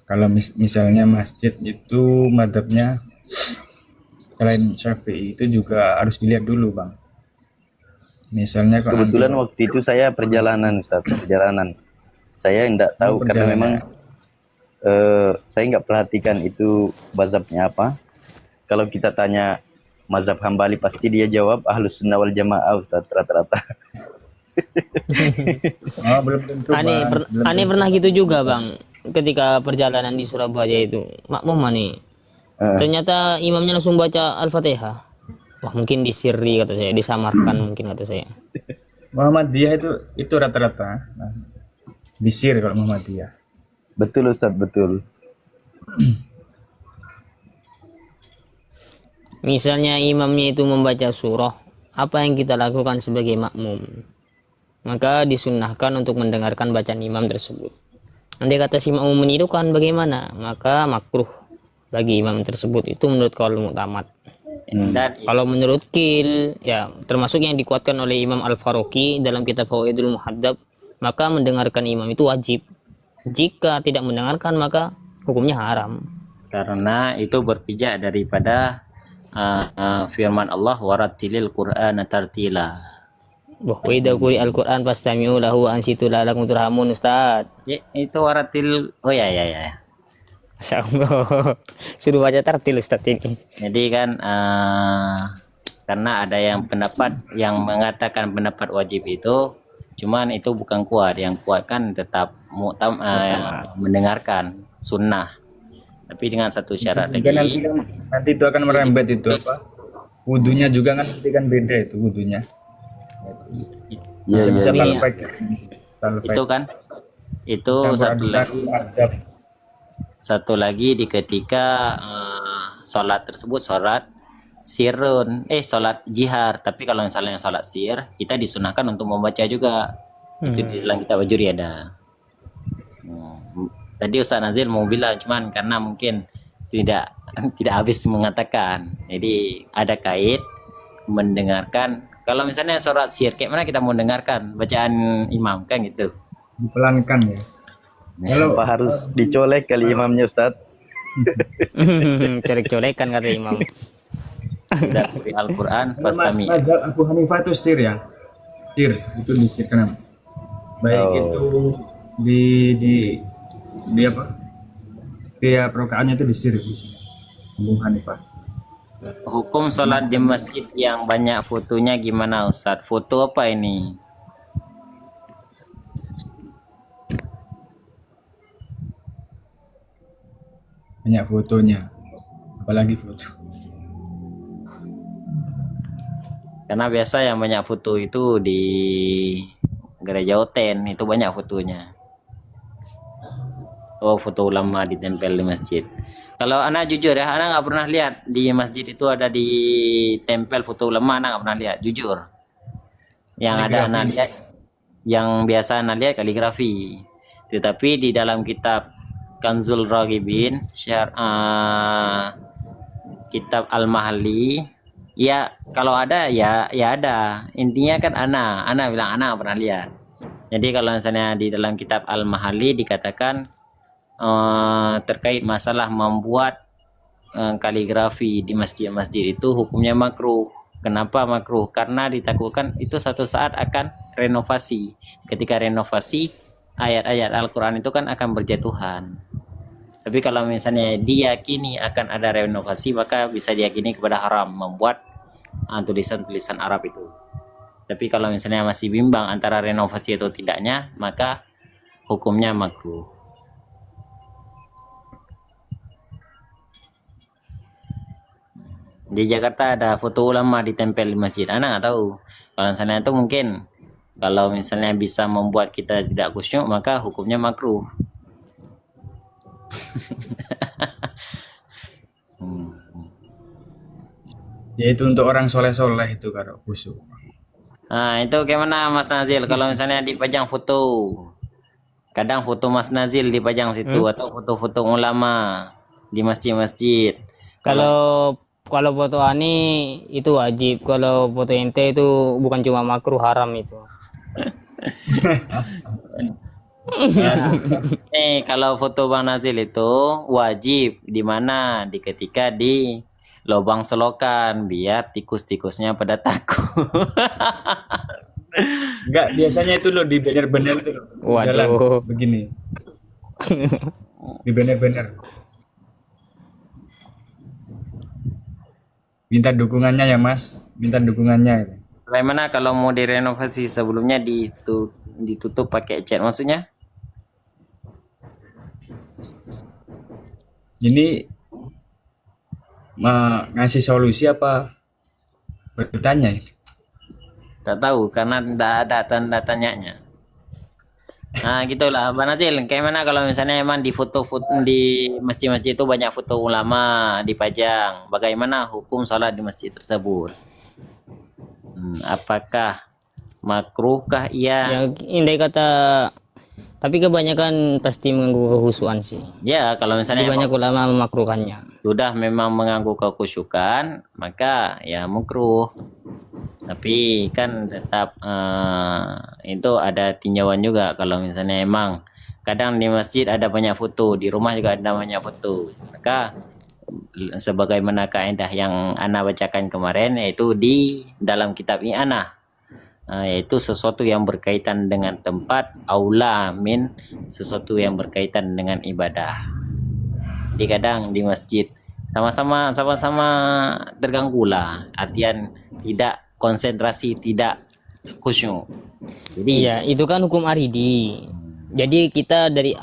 Kalau misalnya masjid itu madhabnya selain Syafi'i itu juga harus dilihat dulu Bang. Misalnya kebetulan waktu itu saya perjalanan Ustaz, saya enggak tahu karena memang saya enggak perhatikan itu mazhabnya apa. Kalau kita tanya mazhab Hambali pasti dia jawab Ahlus Sunnah wal Jamaah Ustaz rata-rata. Belum tentu. Aneh pernah gitu juga Bang, ketika perjalanan di Surabaya itu makmum nih. Ternyata imamnya langsung baca Al-Fatihah. Wah, mungkin disiri kata saya, disamarkan mungkin kata saya. Muhammadiyah itu rata-rata disir kalau Muhammadiyah. Betul Ustaz, betul. Misalnya imamnya itu membaca surah, apa yang kita lakukan sebagai makmum? Maka disunnahkan untuk mendengarkan bacaan imam tersebut. Nanti kata si makmum menirukan bagaimana? Maka makruh bagi imam tersebut, itu menurut qaul mu'tamad. Dan Kalau menurut Qil, ya termasuk yang dikuatkan oleh Imam Al-Faruqi dalam kitab Fawaidul Muhaddab, maka mendengarkan imam itu wajib. Jika tidak mendengarkan maka hukumnya haram. karena itu berpijak daripada firman Allah warattilil Qur'ana tartila. Wa idza quri'al Qur'an fastami'u lahu wa ansitu la'allakum turhamun, Ustaz. Ya, itu warattil, oh ya. Masya Allah. Suruh baca tartil Ustaz ini. Jadi kan karena ada yang pendapat yang mengatakan pendapat wajib itu, cuman itu bukan kuat. Yang kuat kan tetap mendengarkan sunnah. Tapi dengan satu syarat Juga lagi. nanti itu akan merembet itu apa? Wudunya juga kan nanti kan beda itu wudunya. Bisa iya. talfek. Itu kan itu satu lagi di ketika sholat tersebut sholat sholat jihar. Tapi kalau misalnya sholat sir, kita disunahkan untuk membaca juga. Itu di dalam kitab Ajuri ada. Tadi Ustaz Nazil mau bilang, cuman karena mungkin tidak habis mengatakan. Jadi ada kait mendengarkan. Kalau misalnya sholat sir, kayak mana kita mau dengarkan bacaan imam kan gitu. Dipelankan ya. Kalau harus dicolek kali imamnya Ustaz. Colek-colekan kata imam. Dari Al-Quran pastami. Mazhab Abu Hanifah itu sir ya. Sir itu disirkan. Baik itu di apa? Tiap rokaatnya itu disir di sini. Abu Hanifah. Hukum sholat di masjid yang banyak fotonya gimana Ustadz? Foto apa ini? Banyak fotonya. Apalagi foto. Karena biasa yang banyak foto itu di gereja Oten, itu banyak fotonya. Oh, foto ulama ditempel di masjid. Kalau anak jujur ya, anak nggak pernah lihat di masjid itu ada ditempel foto ulama, anak nggak pernah lihat, jujur. Yang ada anak lihat, yang biasa anak lihat kaligrafi. Tetapi di dalam kitab Kanzul Raghibin, kitab Al-Mahalli, ya kalau ada ya ada. Intinya kan anak bilang anak nggak pernah lihat. Jadi kalau misalnya di dalam kitab Al-Mahalli dikatakan terkait masalah membuat kaligrafi di masjid-masjid itu hukumnya makruh. Kenapa makruh? Karena ditakutkan itu satu saat akan renovasi. Ketika renovasi, ayat-ayat Al-Quran itu kan akan berjatuhan. Tapi kalau misalnya diyakini akan ada renovasi, maka bisa diyakini kepada haram membuat tulisan-tulisan Arab itu. Tapi kalau misalnya masih bimbang antara renovasi atau tidaknya, maka hukumnya makruh. Di Jakarta ada foto ulama ditempel di masjid. Anak nggak tahu. Kalau misalnya itu mungkin kalau misalnya bisa membuat kita tidak khusyuk, maka hukumnya makruh. Ya itu untuk orang soleh-soleh itu kalau khusyuk. Nah, itu gimana Mas Nazil? Kalau misalnya dipajang foto, kadang foto Mas Nazil dipajang situ atau foto-foto ulama di masjid-masjid. Kalau foto ani itu wajib, kalau foto ente itu bukan cuma makruh, haram itu. Kalau foto Bang Nazil itu wajib di mana? Di ketika di lubang selokan biar tikus-tikusnya pada takut. Enggak, biasanya itu loh di banner-banner itu loh. Jalan Waduh. begini. Di banner-banner. Minta dukungannya ya Mas, minta dukungannya. Bagaimana kalau mau direnovasi sebelumnya ditutup pakai cat maksudnya? Ini ngasih solusi apa bertanya? Tak tahu karena tidak ada tanda tanyanya. Nah, gitulah. Bang Nazil, kayak mana kalau misalnya emang di foto-foto di masjid-masjid itu banyak foto ulama dipajang. Bagaimana hukum sholat di masjid tersebut? Apakah makruhkah ia? Yang indai kata, tapi kebanyakan pasti mengganggu kehusuan sih. Ya, kalau Jadi misalnya banyak emang ulama memakruhkannya. sudah memang mengganggu kekhusyukan, maka ya makruh. Tapi kan tetap itu ada tinjauan juga kalau misalnya emang kadang di masjid ada banyak foto, di rumah juga ada banyak foto. Maka sebagaimana kaidah yang Ana bacakan kemarin yaitu di dalam kitab ini Ana yaitu sesuatu yang berkaitan dengan tempat aula min sesuatu yang berkaitan dengan ibadah. Jadi kadang di masjid sama-sama terganggu lah, artian tidak konsentrasi, tidak khusyuk. Jadi Iya, itu kan hukum aridi. Jadi kita dari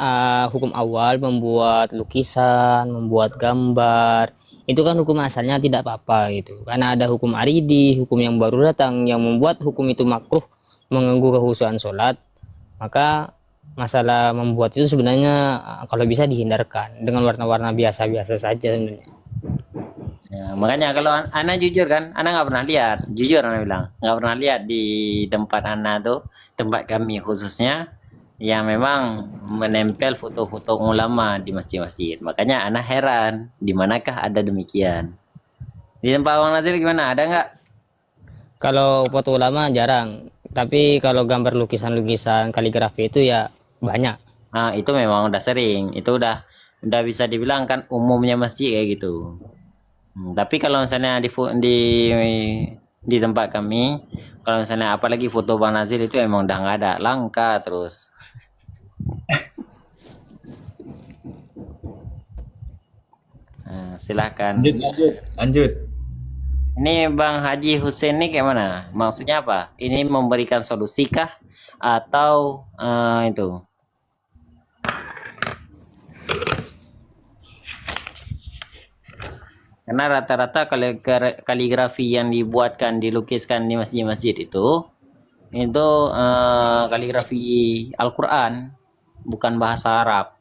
hukum awal membuat lukisan, membuat gambar, itu kan hukum asalnya tidak apa-apa gitu. Karena ada hukum aridi, hukum yang baru datang yang membuat hukum itu makruh, mengganggu kehusuan sholat, maka masalah membuat itu sebenarnya kalau bisa dihindarkan dengan warna-warna biasa-biasa saja sebenarnya. ya, makanya kalau Ana jujur kan, Ana nggak pernah lihat, jujur Ana bilang nggak pernah lihat di tempat Ana tuh, tempat kami khususnya yang memang menempel foto-foto ulama di masjid-masjid. Makanya Ana heran, di manakah ada demikian? Di tempat Bang Nazir gimana? Ada nggak? Kalau foto ulama jarang, tapi kalau gambar lukisan-lukisan kaligrafi itu ya banyak. Nah, itu memang udah sering. Itu udah bisa dibilang kan umumnya masjid kayak gitu. Tapi kalau misalnya di tempat kami, kalau misalnya apalagi foto Bang Nazir itu emang udah nggak ada, langka terus. Nah, silakan. Lanjut. Ini Bang Haji Hussein ini kayak mana? Maksudnya apa? Ini memberikan solusi kah atau itu? Karena rata-rata kaligrafi yang dibuatkan, dilukiskan di masjid-masjid itu kaligrafi Al-Quran, bukan bahasa Arab.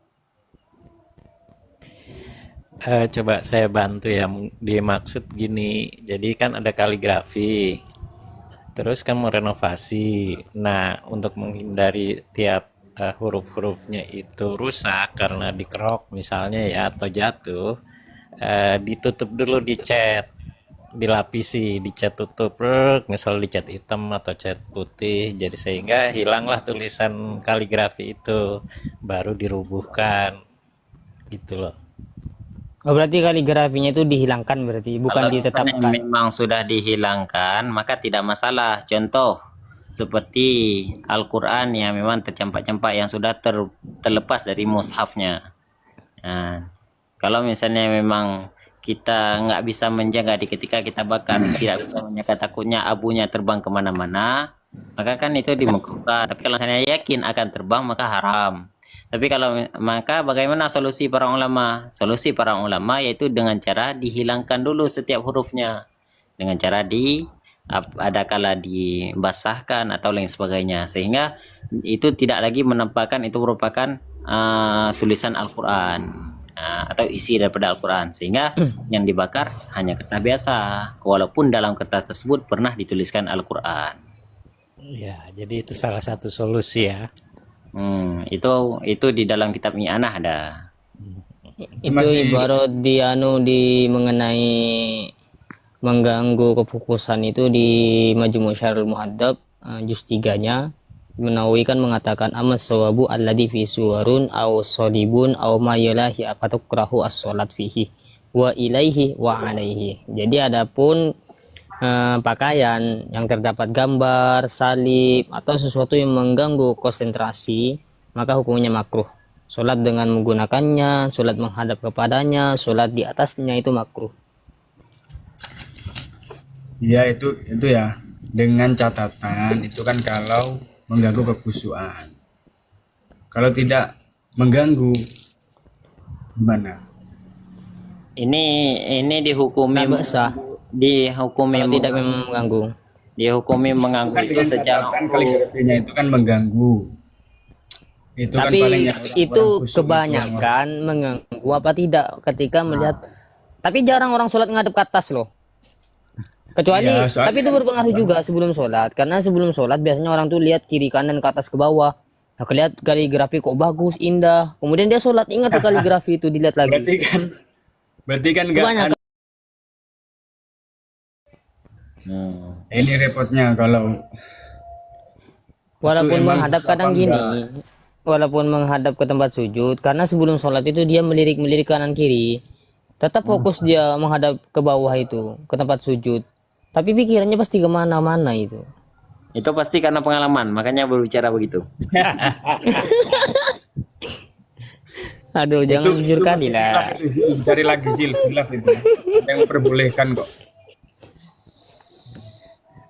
Coba saya bantu ya, dimaksud gini, jadi kan ada kaligrafi, terus kan mau renovasi. Nah, untuk menghindari tiap huruf-hurufnya itu rusak karena dikerok misalnya ya atau jatuh, ditutup dulu, dicat, dilapisi, dicat tutup, misal dicat hitam atau cat putih, jadi sehingga hilanglah tulisan kaligrafi itu, baru dirubuhkan gitu loh. Oh, berarti kaligrafinya itu dihilangkan berarti, bukan Kalau misalnya ditetapkan. memang sudah dihilangkan, maka tidak masalah. Contoh seperti Al-Quran yang memang tercampak-campak yang sudah terlepas dari mushafnya. Nah, kalau misalnya memang kita nggak bisa menjaga di ketika kita bakar, tidak bisa menjaga, takutnya abunya terbang kemana-mana, maka kan itu dimekruhkan. Tapi kalau misalnya yakin akan terbang, maka haram. Tapi maka bagaimana solusi para ulama? Solusi para ulama yaitu dengan cara dihilangkan dulu setiap hurufnya, dengan cara ada kala dibasahkan atau lain sebagainya, sehingga itu tidak lagi menampakkan itu merupakan tulisan Al-Quran atau isi daripada Al-Quran, sehingga yang dibakar hanya kertas biasa walaupun dalam kertas tersebut pernah dituliskan Al-Quran. Ya, jadi itu salah satu solusi ya. Itu di dalam kitab Mi'anah ada. Itu Masih- ibarat di mengenai mengganggu kefokusan itu di Majmu' Syarhul Muhaddab juz 3-nya. Nawawi kan mengatakan amas sawabu alladzi fi suwarun aw salibun aw ma yalahi afatukrahu as-salat fihi wa ilaihi wa alaihi. Jadi adapun pakaian yang terdapat gambar, salib atau sesuatu yang mengganggu konsentrasi, maka hukumnya makruh. Sholat dengan menggunakannya, sholat menghadap kepadanya, sholat di atasnya itu makruh. Ya itu ya, dengan catatan itu kan kalau mengganggu kekhusyuan. Kalau tidak mengganggu gimana? Ini dihukumi Tidak sah dihukumi kalau tidak memang mengganggu. dihukumi mengganggu Kan itu dengan secara catatan kaligrafinya itu kan mengganggu. Itu kan Tapi paling yang itu orang khusyuk kebanyakan mengganggu apa tidak ketika melihat. Tapi jarang orang sholat ngadep ke atas loh. Kecuali, Ya, soalnya tapi itu berpengaruh juga sebelum sholat. Karena sebelum sholat biasanya orang tuh lihat kiri kanan ke atas ke bawah. Nah, lihat kaligrafi kok bagus, indah. Kemudian dia sholat, ingat tuh kaligrafi itu dilihat lagi. berarti kan nggak Kebanyakan. ini repotnya kalau Walaupun emang menghadap apa kadang enggak? gini, walaupun menghadap ke tempat sujud, karena sebelum sholat itu dia melirik-melirik kanan kiri, tetap fokus dia menghadap ke bawah itu, ke tempat sujud. Tapi pikirannya pasti kemana-mana itu. Itu pasti karena pengalaman, makanya berbicara begitu. Aduh, jangan jujur kali masih lah. khilaf itu, cari lagi khilaf itu. Ada yang memperbolehkan kok.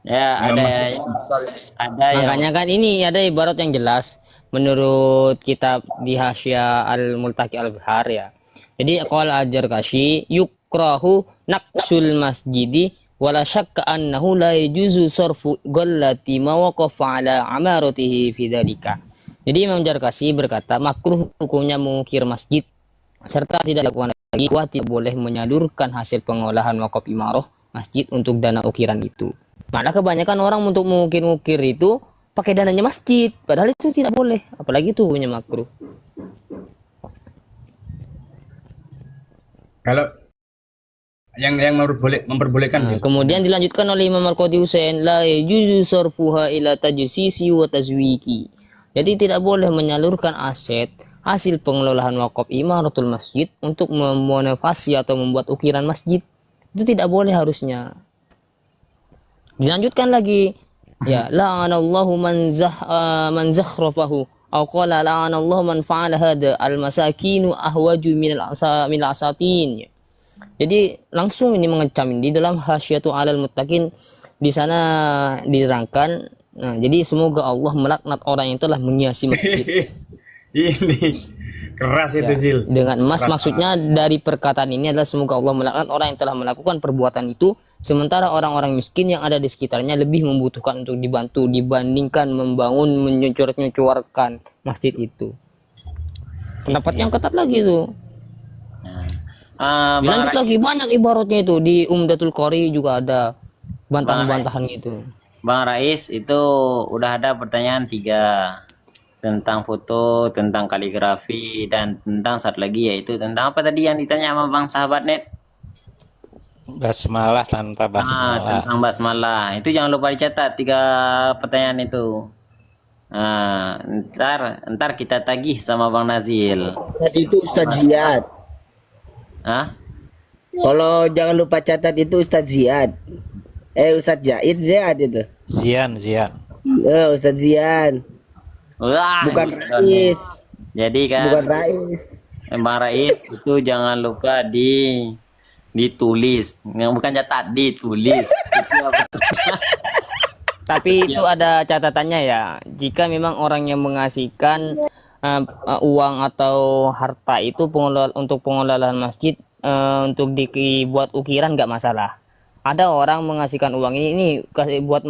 Ya, Nggak ada masuk. ada yang Makanya kan ini ada ibarat yang jelas menurut kitab di Hasya Al-Multaqi Al-Bihar ya. Jadi qala Al-Jarkashi yukrahu naqsul masjidi wala syakka annahu la yajuzu sarfu ghallati ma waqafa ala amaratihi fi dzalika. Jadi Imam Jarkashi berkata makruh hukumnya mengukir masjid serta tidak dilakukan lagi wa tidak boleh menyalurkan hasil pengolahan wakaf imarah masjid untuk dana ukiran itu. Malah kebanyakan orang untuk mengukir-ukir itu pakai dananya masjid, padahal itu tidak boleh, apalagi itu punya makruh. Kalau yang memperbolehkan Nah, gitu. kemudian dilanjutkan oleh Imam Al-Qadhi Husain la yajuzu sarfuha ila tajsisi wa tazwiki. Jadi tidak boleh menyalurkan aset hasil pengelolaan wakaf imaratul masjid untuk memonovasi atau membuat ukiran masjid. Itu tidak boleh harusnya. Dilanjutkan lagi ya la'anallahu man zakhrafahu atau qala la'anallahu man fa'ala hada al-masakinu ahwaju min al-asatin. Jadi langsung ini mengecam di dalam Hasyatu 'alal muttaqin di sana diterangkan. Nah, jadi semoga Allah melaknat orang yang telah menghiasi masjid. Ini keras itu Zil. Dengan emas maksudnya dari perkataan ini adalah semoga Allah melaknat orang yang telah melakukan perbuatan itu sementara orang-orang miskin yang ada di sekitarnya lebih membutuhkan untuk dibantu dibandingkan membangun menyucur-nyucurkan masjid itu. Pendapat yang ketat lagi itu. Bang Lanjut lagi banyak ibaratnya itu di Umdatul Qari juga ada bantahan-bantahan gitu. Bang Rais itu udah ada pertanyaan 3 tentang foto, tentang kaligrafi, dan tentang satu lagi yaitu tentang apa tadi yang ditanya sama Bang Sahabat Net? Basmalah tanpa basmalah. Tentang basmalah. Itu jangan lupa dicatat 3 pertanyaan itu. Ntar kita tagih sama Bang Nazil. Tadi itu Ustadz Ziyad. Hah? Kalau jangan lupa catat itu Ustadz Ziyad. Ustadz Ziyad itu. Zian. Ustadz Ziyad. Wah, Bukan bisa Rais. Jadi kan Bukan Rais. Bang Rais itu jangan lupa ditulis, bukan catat, ditulis. Itu apa? Tapi itu ada catatannya ya. Jika memang orang yang mengasihkan uang atau harta itu untuk pengelolaan masjid untuk dibuat ukiran nggak masalah. Ada orang mengasihkan uang ini kasih buat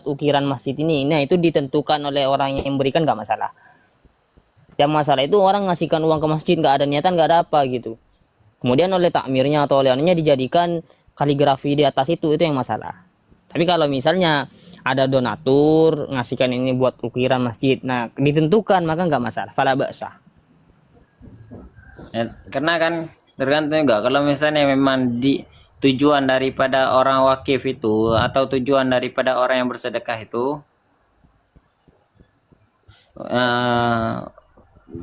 ukiran masjid ini. Nah, itu ditentukan oleh orang yang memberikan nggak masalah. Yang masalah itu orang ngasihkan uang ke masjid nggak ada niatan nggak ada apa gitu. Kemudian oleh takmirnya atau oleh anunya dijadikan kaligrafi di atas itu yang masalah. Tapi kalau misalnya ada donatur ngasihkan ini buat ukiran masjid, nah ditentukan maka nggak masalah. Fala ba'sa. Ya, karena kan tergantung juga kalau misalnya memang tujuan daripada orang wakif itu atau tujuan daripada orang yang bersedekah itu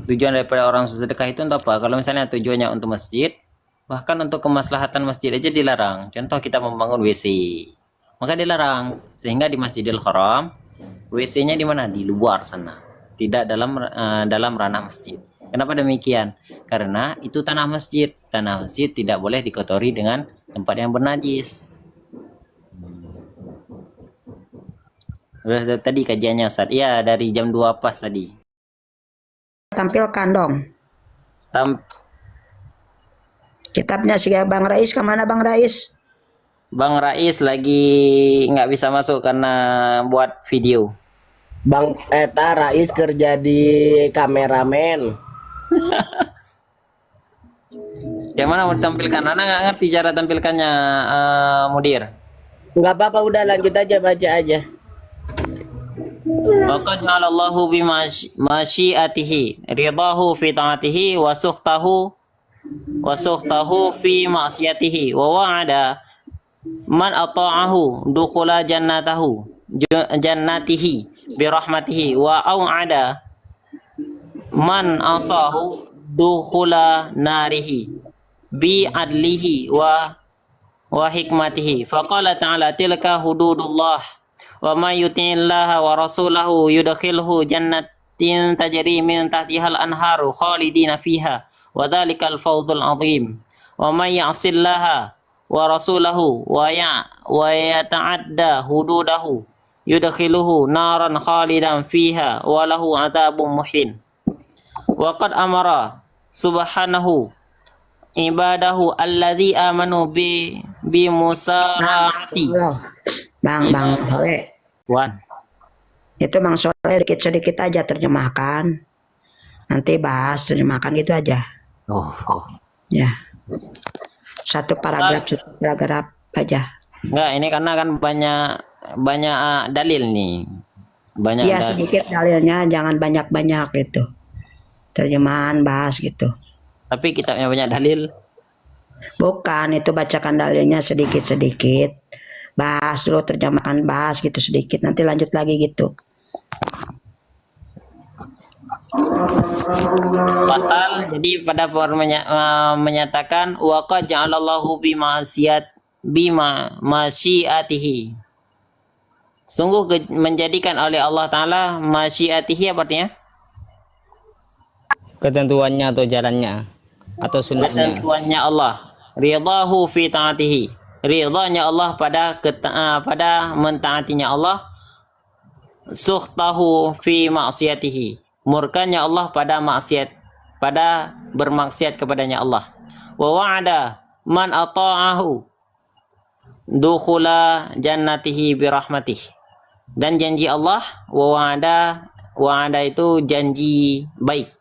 tujuan daripada orang bersedekah itu untuk apa? Kalau misalnya tujuannya untuk masjid, bahkan untuk kemaslahatan masjid aja dilarang. Contoh kita membangun WC, maka dilarang. Sehingga di Masjidil Haram WC-nya di mana? Di luar sana, tidak dalam ranah masjid. Kenapa demikian? Karena itu tanah masjid. Tanah masjid tidak boleh dikotori dengan tempat yang bernajis. Udah tadi kajiannya Ustaz. Iya, dari jam 2 pas tadi. Tampilkan dong kitabnya si Bang Rais. Kemana Bang Rais? Bang Rais lagi nggak bisa masuk karena buat video. Bang Eta Rais kerja di kameramen. Gimana mau tampilkan? Anak nggak ngerti cara tampilkannya, Mudir. Nggak apa-apa, udah lanjut aja, baca aja. Waqad ja'alallahu bi masyiatihi ridahu fi ta'atihi wa sukhtahu fi ma'siyatihi wa wa'ada man ata'ahu dukhula jannatihi bi rahmatihi wa au'ada man asahu dukhula narihi bi adlihi wa hikmatihi. Faqala ta'ala tilka hududullah wa may yuti'illaha wa rasulahu yudkhilhu jannatin tajri min tahtihal anharu khalidina fiha wa dzalikal fawzul azim. Wa may ya'sillaha wa rasulahu wa yata'adda hududahu yudkhiluhu naran khalidan fiha wa lahu 'adzabun muhin. Wa qad amara subhanahu ibadahu alladzi amanu bi musara'ati. Bang Soleh. Wan. Itu Bang Soleh sedikit aja terjemahkan. Nanti bahas terjemahkan gitu aja. Oh. Ya. Satu paragraf aja. Enggak, ini karena kan banyak dalil nih. Banyak Iya, sedikit dalilnya, jangan banyak-banyak gitu. Terjemahan bahas gitu. Tapi kitabnya banyak dalil. Bukan, itu bacakan dalilnya sedikit-sedikit. Bahas dulu, terjemahkan, bahas gitu sedikit. Nanti lanjut lagi gitu. Pasal jadi pada menyatakan wa qad ja'alallahu bi masyiatihi. Sungguh menjadikan oleh Allah Ta'ala masyiatihi, apa artinya? Ketentuannya atau jalannya atau sunnahnya. Ketentuannya Allah. Ridahu fi ta'atihi. Ridhanya Allah pada mentaatinya Allah. Sukhtahu fi ma'siyatihi. Murkanya Allah pada bermaksiat kepadanya Allah. Wa wa'ada man ata'ahu dukhula jannatihi birahmatih. Dan janji Allah, wa'ada itu janji baik.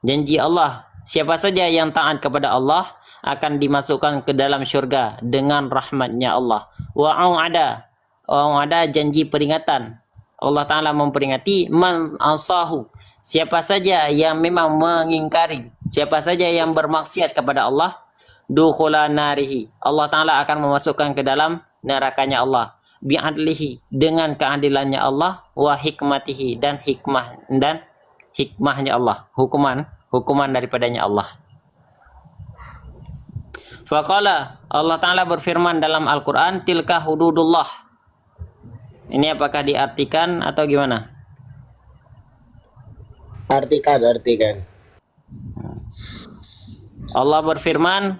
Janji Allah, siapa saja yang taat kepada Allah akan dimasukkan ke dalam syurga dengan rahmatnya Allah. Wa'ada janji peringatan. Allah Ta'ala memperingati man asahu. Siapa saja yang memang mengingkari, siapa saja yang bermaksiat kepada Allah, dukhula narihi. Allah Ta'ala akan memasukkan ke dalam nerakanya Allah. Bi'adlihi, dengan keadilannya Allah, wa hikmatihi, dan hikmahnya Allah. Hukuman daripadanya Allah. Faqala, Allah Ta'ala berfirman dalam Al-Quran, tilka hududullah. Ini apakah diartikan atau gimana? Artikan. Allah berfirman,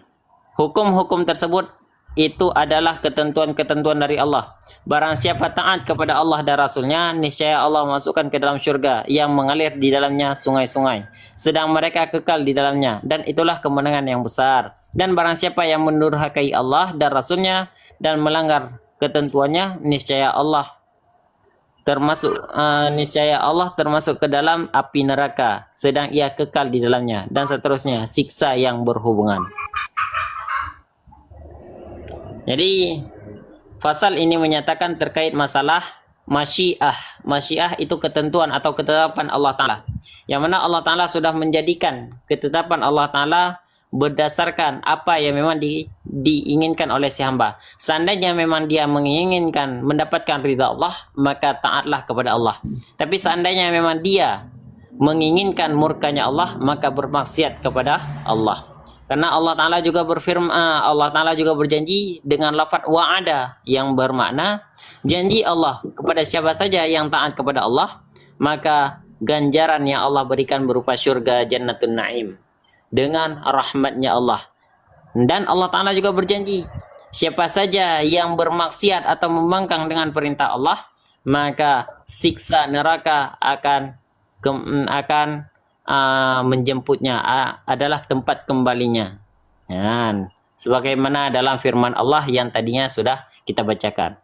hukum-hukum tersebut itu adalah ketentuan-ketentuan dari Allah. Barang siapa taat kepada Allah dan Rasulnya, niscaya Allah masukkan ke dalam syurga yang mengalir di dalamnya sungai-sungai, sedang mereka kekal di dalamnya, dan itulah kemenangan yang besar. Dan barang siapa yang mendurhakai Allah dan Rasulnya dan melanggar ketentuannya, niscaya Allah termasuk ke dalam api neraka, sedang ia kekal di dalamnya, dan seterusnya, siksa yang berhubungan. Jadi pasal ini menyatakan terkait masalah masyiah. Masyiah itu ketentuan atau ketetapan Allah Ta'ala, yang mana Allah Ta'ala sudah menjadikan ketetapan Allah Ta'ala berdasarkan apa yang memang diinginkan oleh si hamba. Seandainya memang dia menginginkan mendapatkan ridha Allah, maka taatlah kepada Allah. Tapi seandainya memang dia menginginkan murkanya Allah, maka bermaksiat kepada Allah. Karena Allah Ta'ala juga Allah Ta'ala juga berjanji dengan lafaz wa'ada yang bermakna janji Allah kepada siapa saja yang taat kepada Allah, maka ganjaran yang Allah berikan berupa syurga Jannatun Na'im dengan rahmatnya Allah. Dan Allah Ta'ala juga berjanji siapa saja yang bermaksiat atau membangkang dengan perintah Allah, maka siksa neraka akan menjemputnya, adalah tempat kembalinya. Dan sebagaimana dalam firman Allah yang tadinya sudah kita bacakan.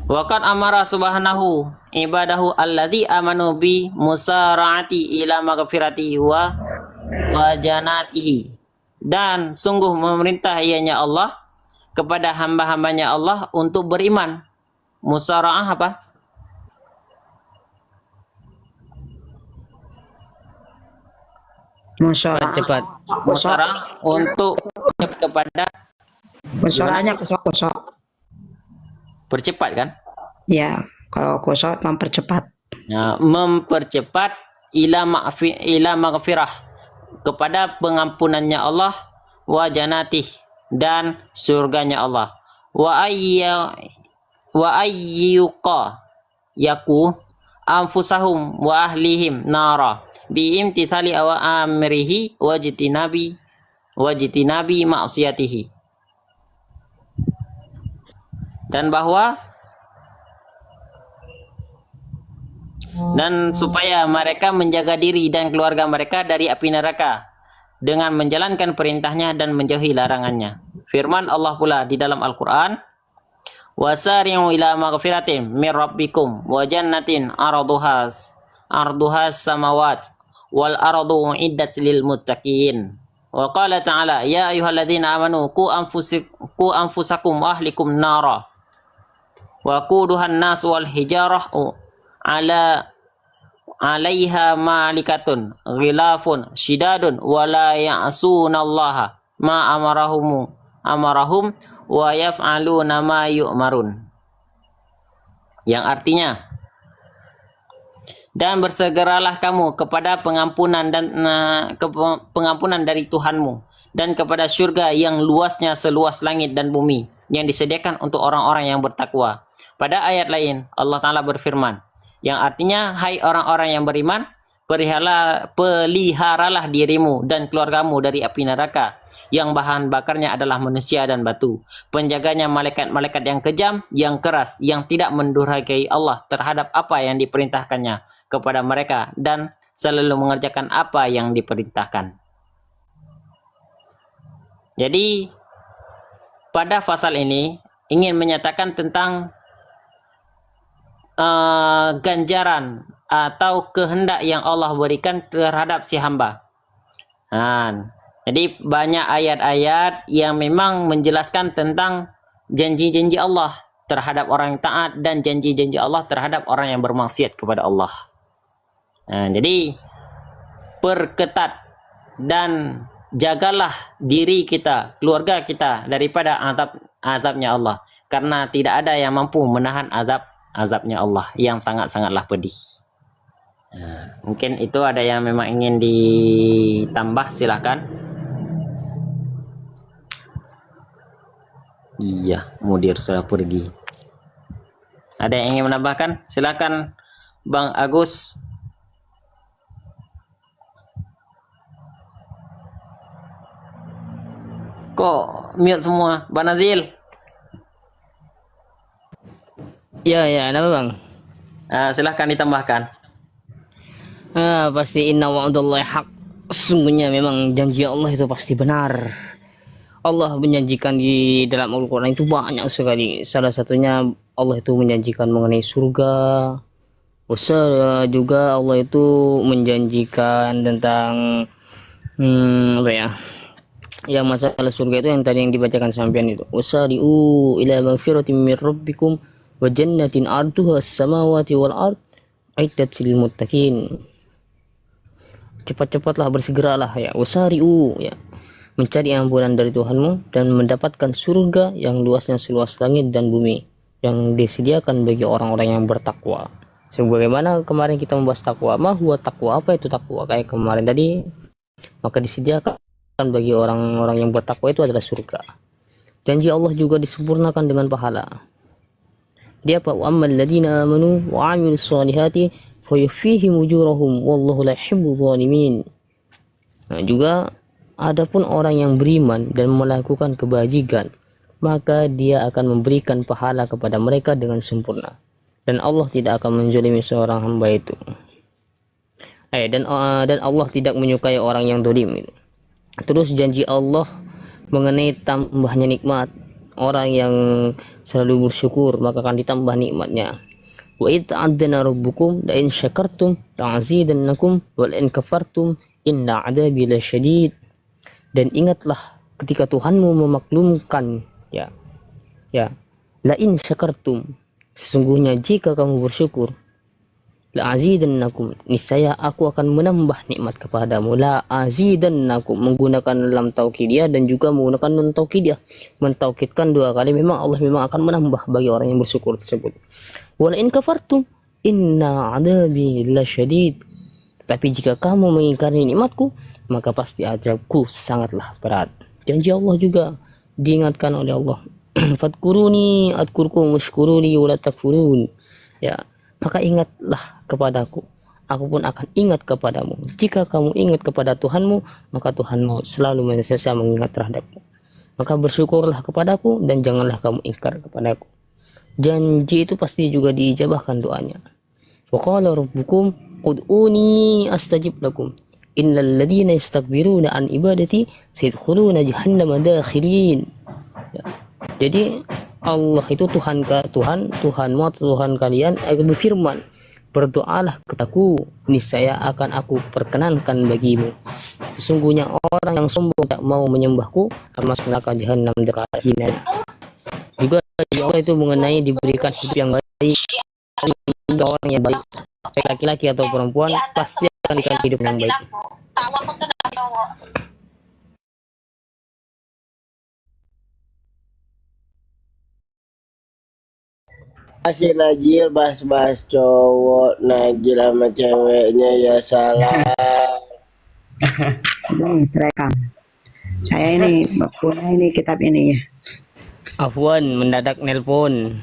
Waqad amara subhanahu ibadahu alladzi amanu bi musara'ati ila maghfirati wa janatihi. Dan sungguh memerintah ianya Allah kepada hamba-hambanya Allah untuk beriman. Musara'ah apa? Musyarah. Cepat. Musara'ah untuk kepada Musyarahnya kosok-kosok. percepat kan? Ya, kalau kosok mempercepat. Nah, mempercepat ila maghfirah kepada pengampunannya Allah wa janatih dan surganya Allah wa ayyuqa yaku anfusahum wa ahlihim nara bi imtithali amrihi wa jitinabi maksiyatihi. Dan supaya mereka menjaga diri dan keluarga mereka dari api neraka dengan menjalankan perintahnya dan menjauhi larangannya. Firman Allah pula di dalam Al-Quran, wasari'u ila maghfiratin min rabbikum wa jannatin arduhas samawat wal ardu iddat lil muttaqin. Wa qala ta'ala ya ayyuhalladzina amanu qu anfusakum wa ahlikum nara wa quduhan nas wal hijarah alaiha malikatun ghilafun shidadun wala ya'sunallaha ma amarahum wa yaf'aluna ma yu'marun. Yang artinya, dan bersegeralah kamu kepada pengampunan pengampunan dari Tuhanmu dan kepada surga yang luasnya seluas langit dan bumi yang disediakan untuk orang-orang yang bertakwa. Pada ayat lain Allah Ta'ala berfirman, yang artinya, hai orang-orang yang beriman, peliharalah dirimu dan keluargamu dari api neraka yang bahan bakarnya adalah manusia dan batu. Penjaganya malaikat-malaikat yang kejam, yang keras, yang tidak mendurhakai Allah terhadap apa yang diperintahkannya kepada mereka dan selalu mengerjakan apa yang diperintahkan. Jadi, pada pasal ini ingin menyatakan tentang ganjaran atau kehendak yang Allah berikan terhadap si hamba. Jadi banyak ayat-ayat yang memang menjelaskan tentang janji-janji Allah terhadap orang yang taat dan janji-janji Allah terhadap orang yang bermaksiat kepada Allah. Jadi perketat dan jagalah diri kita, keluarga kita daripada azabnya Allah, karena tidak ada yang mampu menahan azabnya Allah yang sangat-sangatlah pedih. Mungkin itu ada yang memang ingin ditambah, silakan. Iya, mudir sudah pergi. Ada yang ingin menambahkan? Silakan Bang Agus. Kok mute semua? Bang Nazil. Ya, kenapa bang? Silahkan ditambahkan. Pasti inna wa'dallahi haq. Sesungguhnya memang janji Allah itu pasti benar. Allah menjanjikan di dalam Al-Quran itu banyak sekali. Salah satunya Allah itu menjanjikan mengenai surga. Juga Allah itu menjanjikan tentang yang masalah surga itu yang tadi yang dibacakan sampean itu. Wasari'u ila maghfiratin min rabbikum wa jannatin arduha as-samawati wal ard aiddat lil muttaqin. Cepat-cepatlah, bersegeralah ya, wasari'u ya, mencari ampunan dari Tuhanmu dan mendapatkan surga yang luasnya seluas langit dan bumi yang disediakan bagi orang-orang yang bertakwa. Sebagaimana kemarin kita membahas takwa, huwa takwa, apa itu takwa kayak kemarin tadi, maka disediakan bagi orang-orang yang bertakwa itu adalah surga. Janji Allah juga disempurnakan dengan pahala. Dia apa? Wa ammal ladina amanu wa 'amilus solihati fayuffihim ujurahum wallahu la yuhibbul zalimin. Juga adapun orang yang beriman dan melakukan kebajikan, maka dia akan memberikan pahala kepada mereka dengan sempurna, dan Allah tidak akan menzalimi seorang hamba itu. Dan Allah tidak menyukai orang yang zalim. Terus janji Allah mengenai tambahnya nikmat orang yang selalu bersyukur maka akan ditambah nikmatnya. Wa id ta'addana rabbukum la in syakartum la'azidannakum wa la in kafartum inna 'adzabi lasyadid. Dan ingatlah ketika Tuhanmu memaklumkan ya la in syakartum, sesungguhnya jika kamu bersyukur, la azidannakum, niscaya aku akan menambah nikmat kepadamu. La azidannakum menggunakan lam taukidiyah dan juga menggunakan nun taukidiyah, mentaukidkan dua kali. Memang Allah memang akan menambah bagi orang yang bersyukur tersebut. Wala in kafartum inna adabi lasyadid, tetapi jika kamu mengingkari nikmatku maka pasti azabku sangatlah berat. Janji Allah juga diingatkan oleh Allah. Fadkuruni adkurkum washkuruni wala takfurun. Ya, maka ingatlah kepadaku, aku pun akan ingat kepadamu. Jika kamu ingat kepada Tuhanmu, maka Tuhanmu selalu senantiasa mengingat terhadapmu. Maka bersyukurlah kepadaku dan janganlah kamu ingkar kepadaku. Janji itu pasti juga diijabahkan doanya. Wa qala rabbukum ud'uni astajib lakum innal ladzina yastakbiruna an ibadati sayadkhuluna jahannama dakhirin. Ya. Jadi Allah itu Tuhanmu atau Tuhan kalian berfirman, berdoalah kepadaku, niscaya akan aku perkenankan bagimu. Sesungguhnya orang yang sombong tak mau menyembahku akan masuk neraka jahanam dakhirin. Juga Allah itu mengenai diberikan hidup yang baik. Juga orang yang baik, baik laki-laki atau perempuan, pasti akan diberikan hidup yang baik. Kasih Najil bahas-bahas cowok, Najil sama ceweknya ya salah. Terekam. Saya ini punya ini kitab ini ya. Afwan, mendadak nelpon.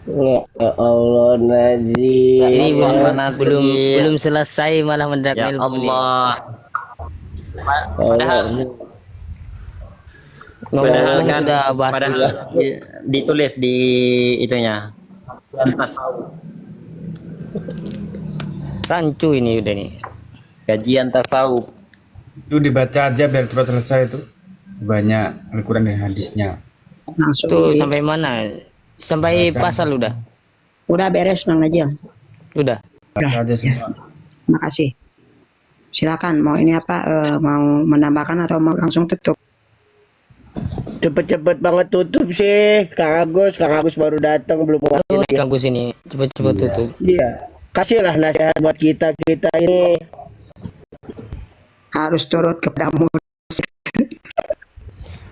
Ya Allah Najil. Ini Allah, belum selesai malah mendadak Ya nelpon. Allah. Padahal Padahal kan sudah bahas padahal ditulis di itunya. rancu ini udah nih. Kajian tasawuf. Itu dibaca aja biar cepat selesai itu. Banyak Al-Quran dan hadisnya. Langsung Tuh di- sampai mana? Sampai pasal udah. udah beres Bang Najil. Udah. Baca aja semua. Makasih. Silakan mau ini apa mau menambahkan atau mau langsung tutup? cepet-cepet banget tutup sih, Kang Agus baru datang belum Tuh, waktu. ganggu sini. Cepet-cepet tutup. Iya, kasihlah nasihat buat kita ini. Harus turut kepada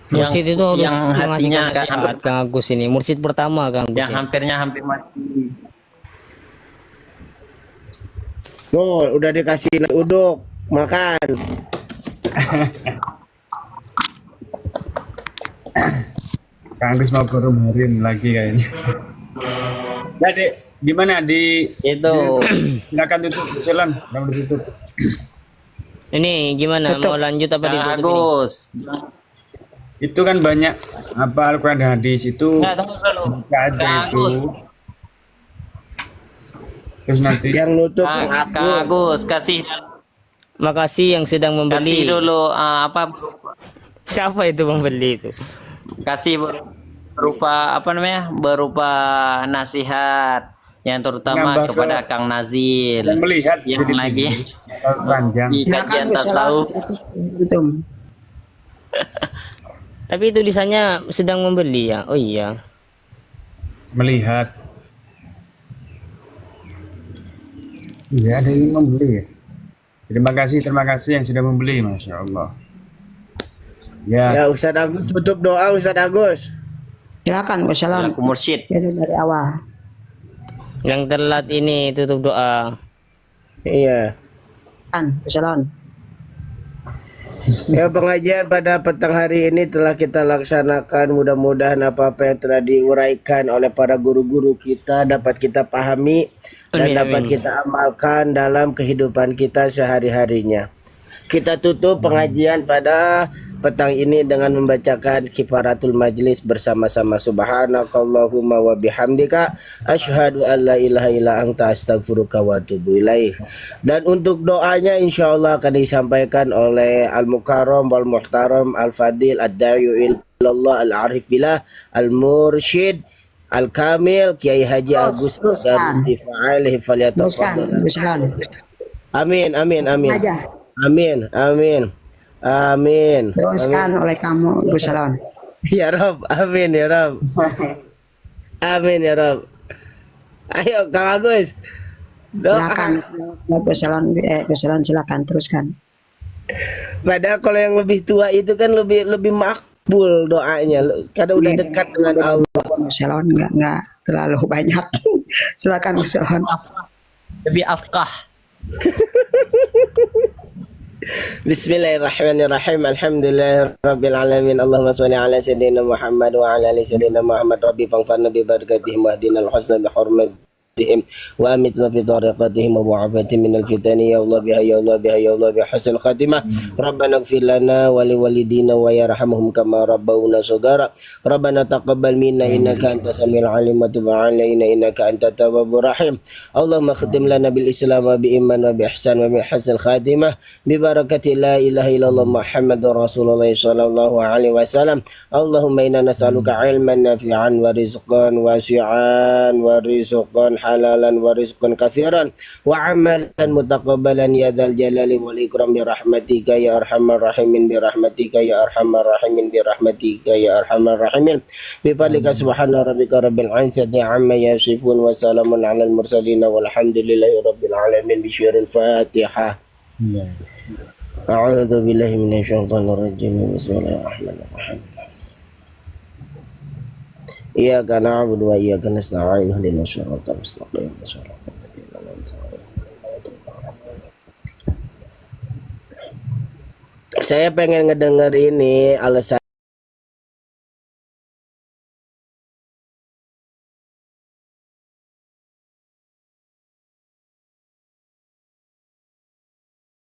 Mursid itu harus yang mengasihkan hatinya nasihat Kang Agus ini. Mursid pertama Kang Agus. yang ini. hampir mati. Tuh, udah dikasih uduk, makan. Kang Agus mau ke room Harin lagi kayaknya. Ya dek, gimana di Itu silakan tutup, silakan, mau ditutup. Ini gimana? Mau lanjut apa Kang ditutup ini? Agus. Itu kan banyak apa Al-Quran dan hadis itu Nggak, tunggu dulu. buka aja Kang itu. Agus. Terus nanti Yang nutup Kang Agus kasih Makasih yang sedang membeli. dulu apa Siapa itu membeli itu? kasih berupa apa namanya berupa nasihat yang terutama Nambah ke- kepada Kang Nazil yang melihat yang sedikit lagi ini, panjang. di kajian tasawuf. Itu. Tapi tulisannya sedang membeli ya. Oh iya. Melihat. Iya, ada yang membeli ya. Terima kasih yang sudah membeli, Masya Allah. Ya, Ya Ustadz Agus tutup doa Ustadz Agus. Silakan wassalam. Aku mursyid. Jadi dari awal. Yang telat ini tutup doa. Iya. Kan, wassalam. Ya pengajian pada petang hari ini telah kita laksanakan. Mudah-mudahan apa-apa yang telah diuraikan oleh para guru-guru kita dapat kita pahami dan Amin, dapat amin. kita amalkan dalam kehidupan kita sehari-harinya. Kita tutup pengajian pada petang ini dengan membacakan kifaratul majlis bersama-sama. Subhanakallahumma wa bihamdika asyhadu an la ilaha illa anta astaghfiruka wa atubu ilaik. Dan untuk doanya insyaallah akan disampaikan oleh Al-Mukarram wal Muhtaram Al-Fadil Ad-Da'i ilallah Al-Arif Billah Al-Mursyid Al-Kamil Kiai Haji Agus teruskan. Fa'alihi falyatafadhal. Teruskan. Amin amin amin. Aja. Amin amin. Amin. Teruskan oleh kamu, Gus Salon. Ya Rob, amin ya Rob. Amin ya Rob. Ayo Kang Agus. Silakan, Gus Salon silakan teruskan. Padahal kalau yang lebih tua itu kan lebih makbul doanya. Karena udah dekat dengan Allah. Gus Salon nggak terlalu banyak. Silakan Gus Salon. Lebih afkah. Bismillahirrahmanirrahim. Alhamdulillahirabbil alamin. Allahumma shalli ala sayyidina Muhammad wa ala ali sayyidina Muhammad. Rabbi fanfa'na bi barakatihim wahdina al-husna bi hurmatihim wa amitna fi tariqatihim wa wa'afatihim min al-fitani ya Allah biha ya Allah biha ya Allah bi husnil khatimah. Rabbana ighfir lana wa li walidina wa yarhamhum kama rabbawna shaghara. Rabbana taqabbal minna innaka antas samiul alim wa tub alaina innaka antat tawwabur rahim. Allahumma khtim lana bil islam wa bi iman wa bi ihsan wa bi husnil khatimah bi barakati la ilaha illallah Muhammadur Rasulullah sallallahu alaihi wasallam. Allahumma inna nas'aluka ilman nafi'an wa rizqan wasi'an wa rizqan halalan wa rizqan katsiran wa amalan mutaqabbalan ya dzal jalali wal ikram bi rahmatika ya arhamar rahimin bi rahmatika ya arhamar rahimin bi rahmatika ya arhamar rahimin bi fadlika subhana rabbika rabbil izzati amma yasifun wa salamun alal mursalin walhamdulillahi rabbil alamin bi syiril fatihah. A'udzu billahi minasyaitonir rajim. Bismillahirrahmanirrahim. Iyyaka na'budu wa iyyaka nasta'in ihdinas siratal mustaqim siratal ladzina an'amta 'alaihim. Saya pengen ngedenger ini alasan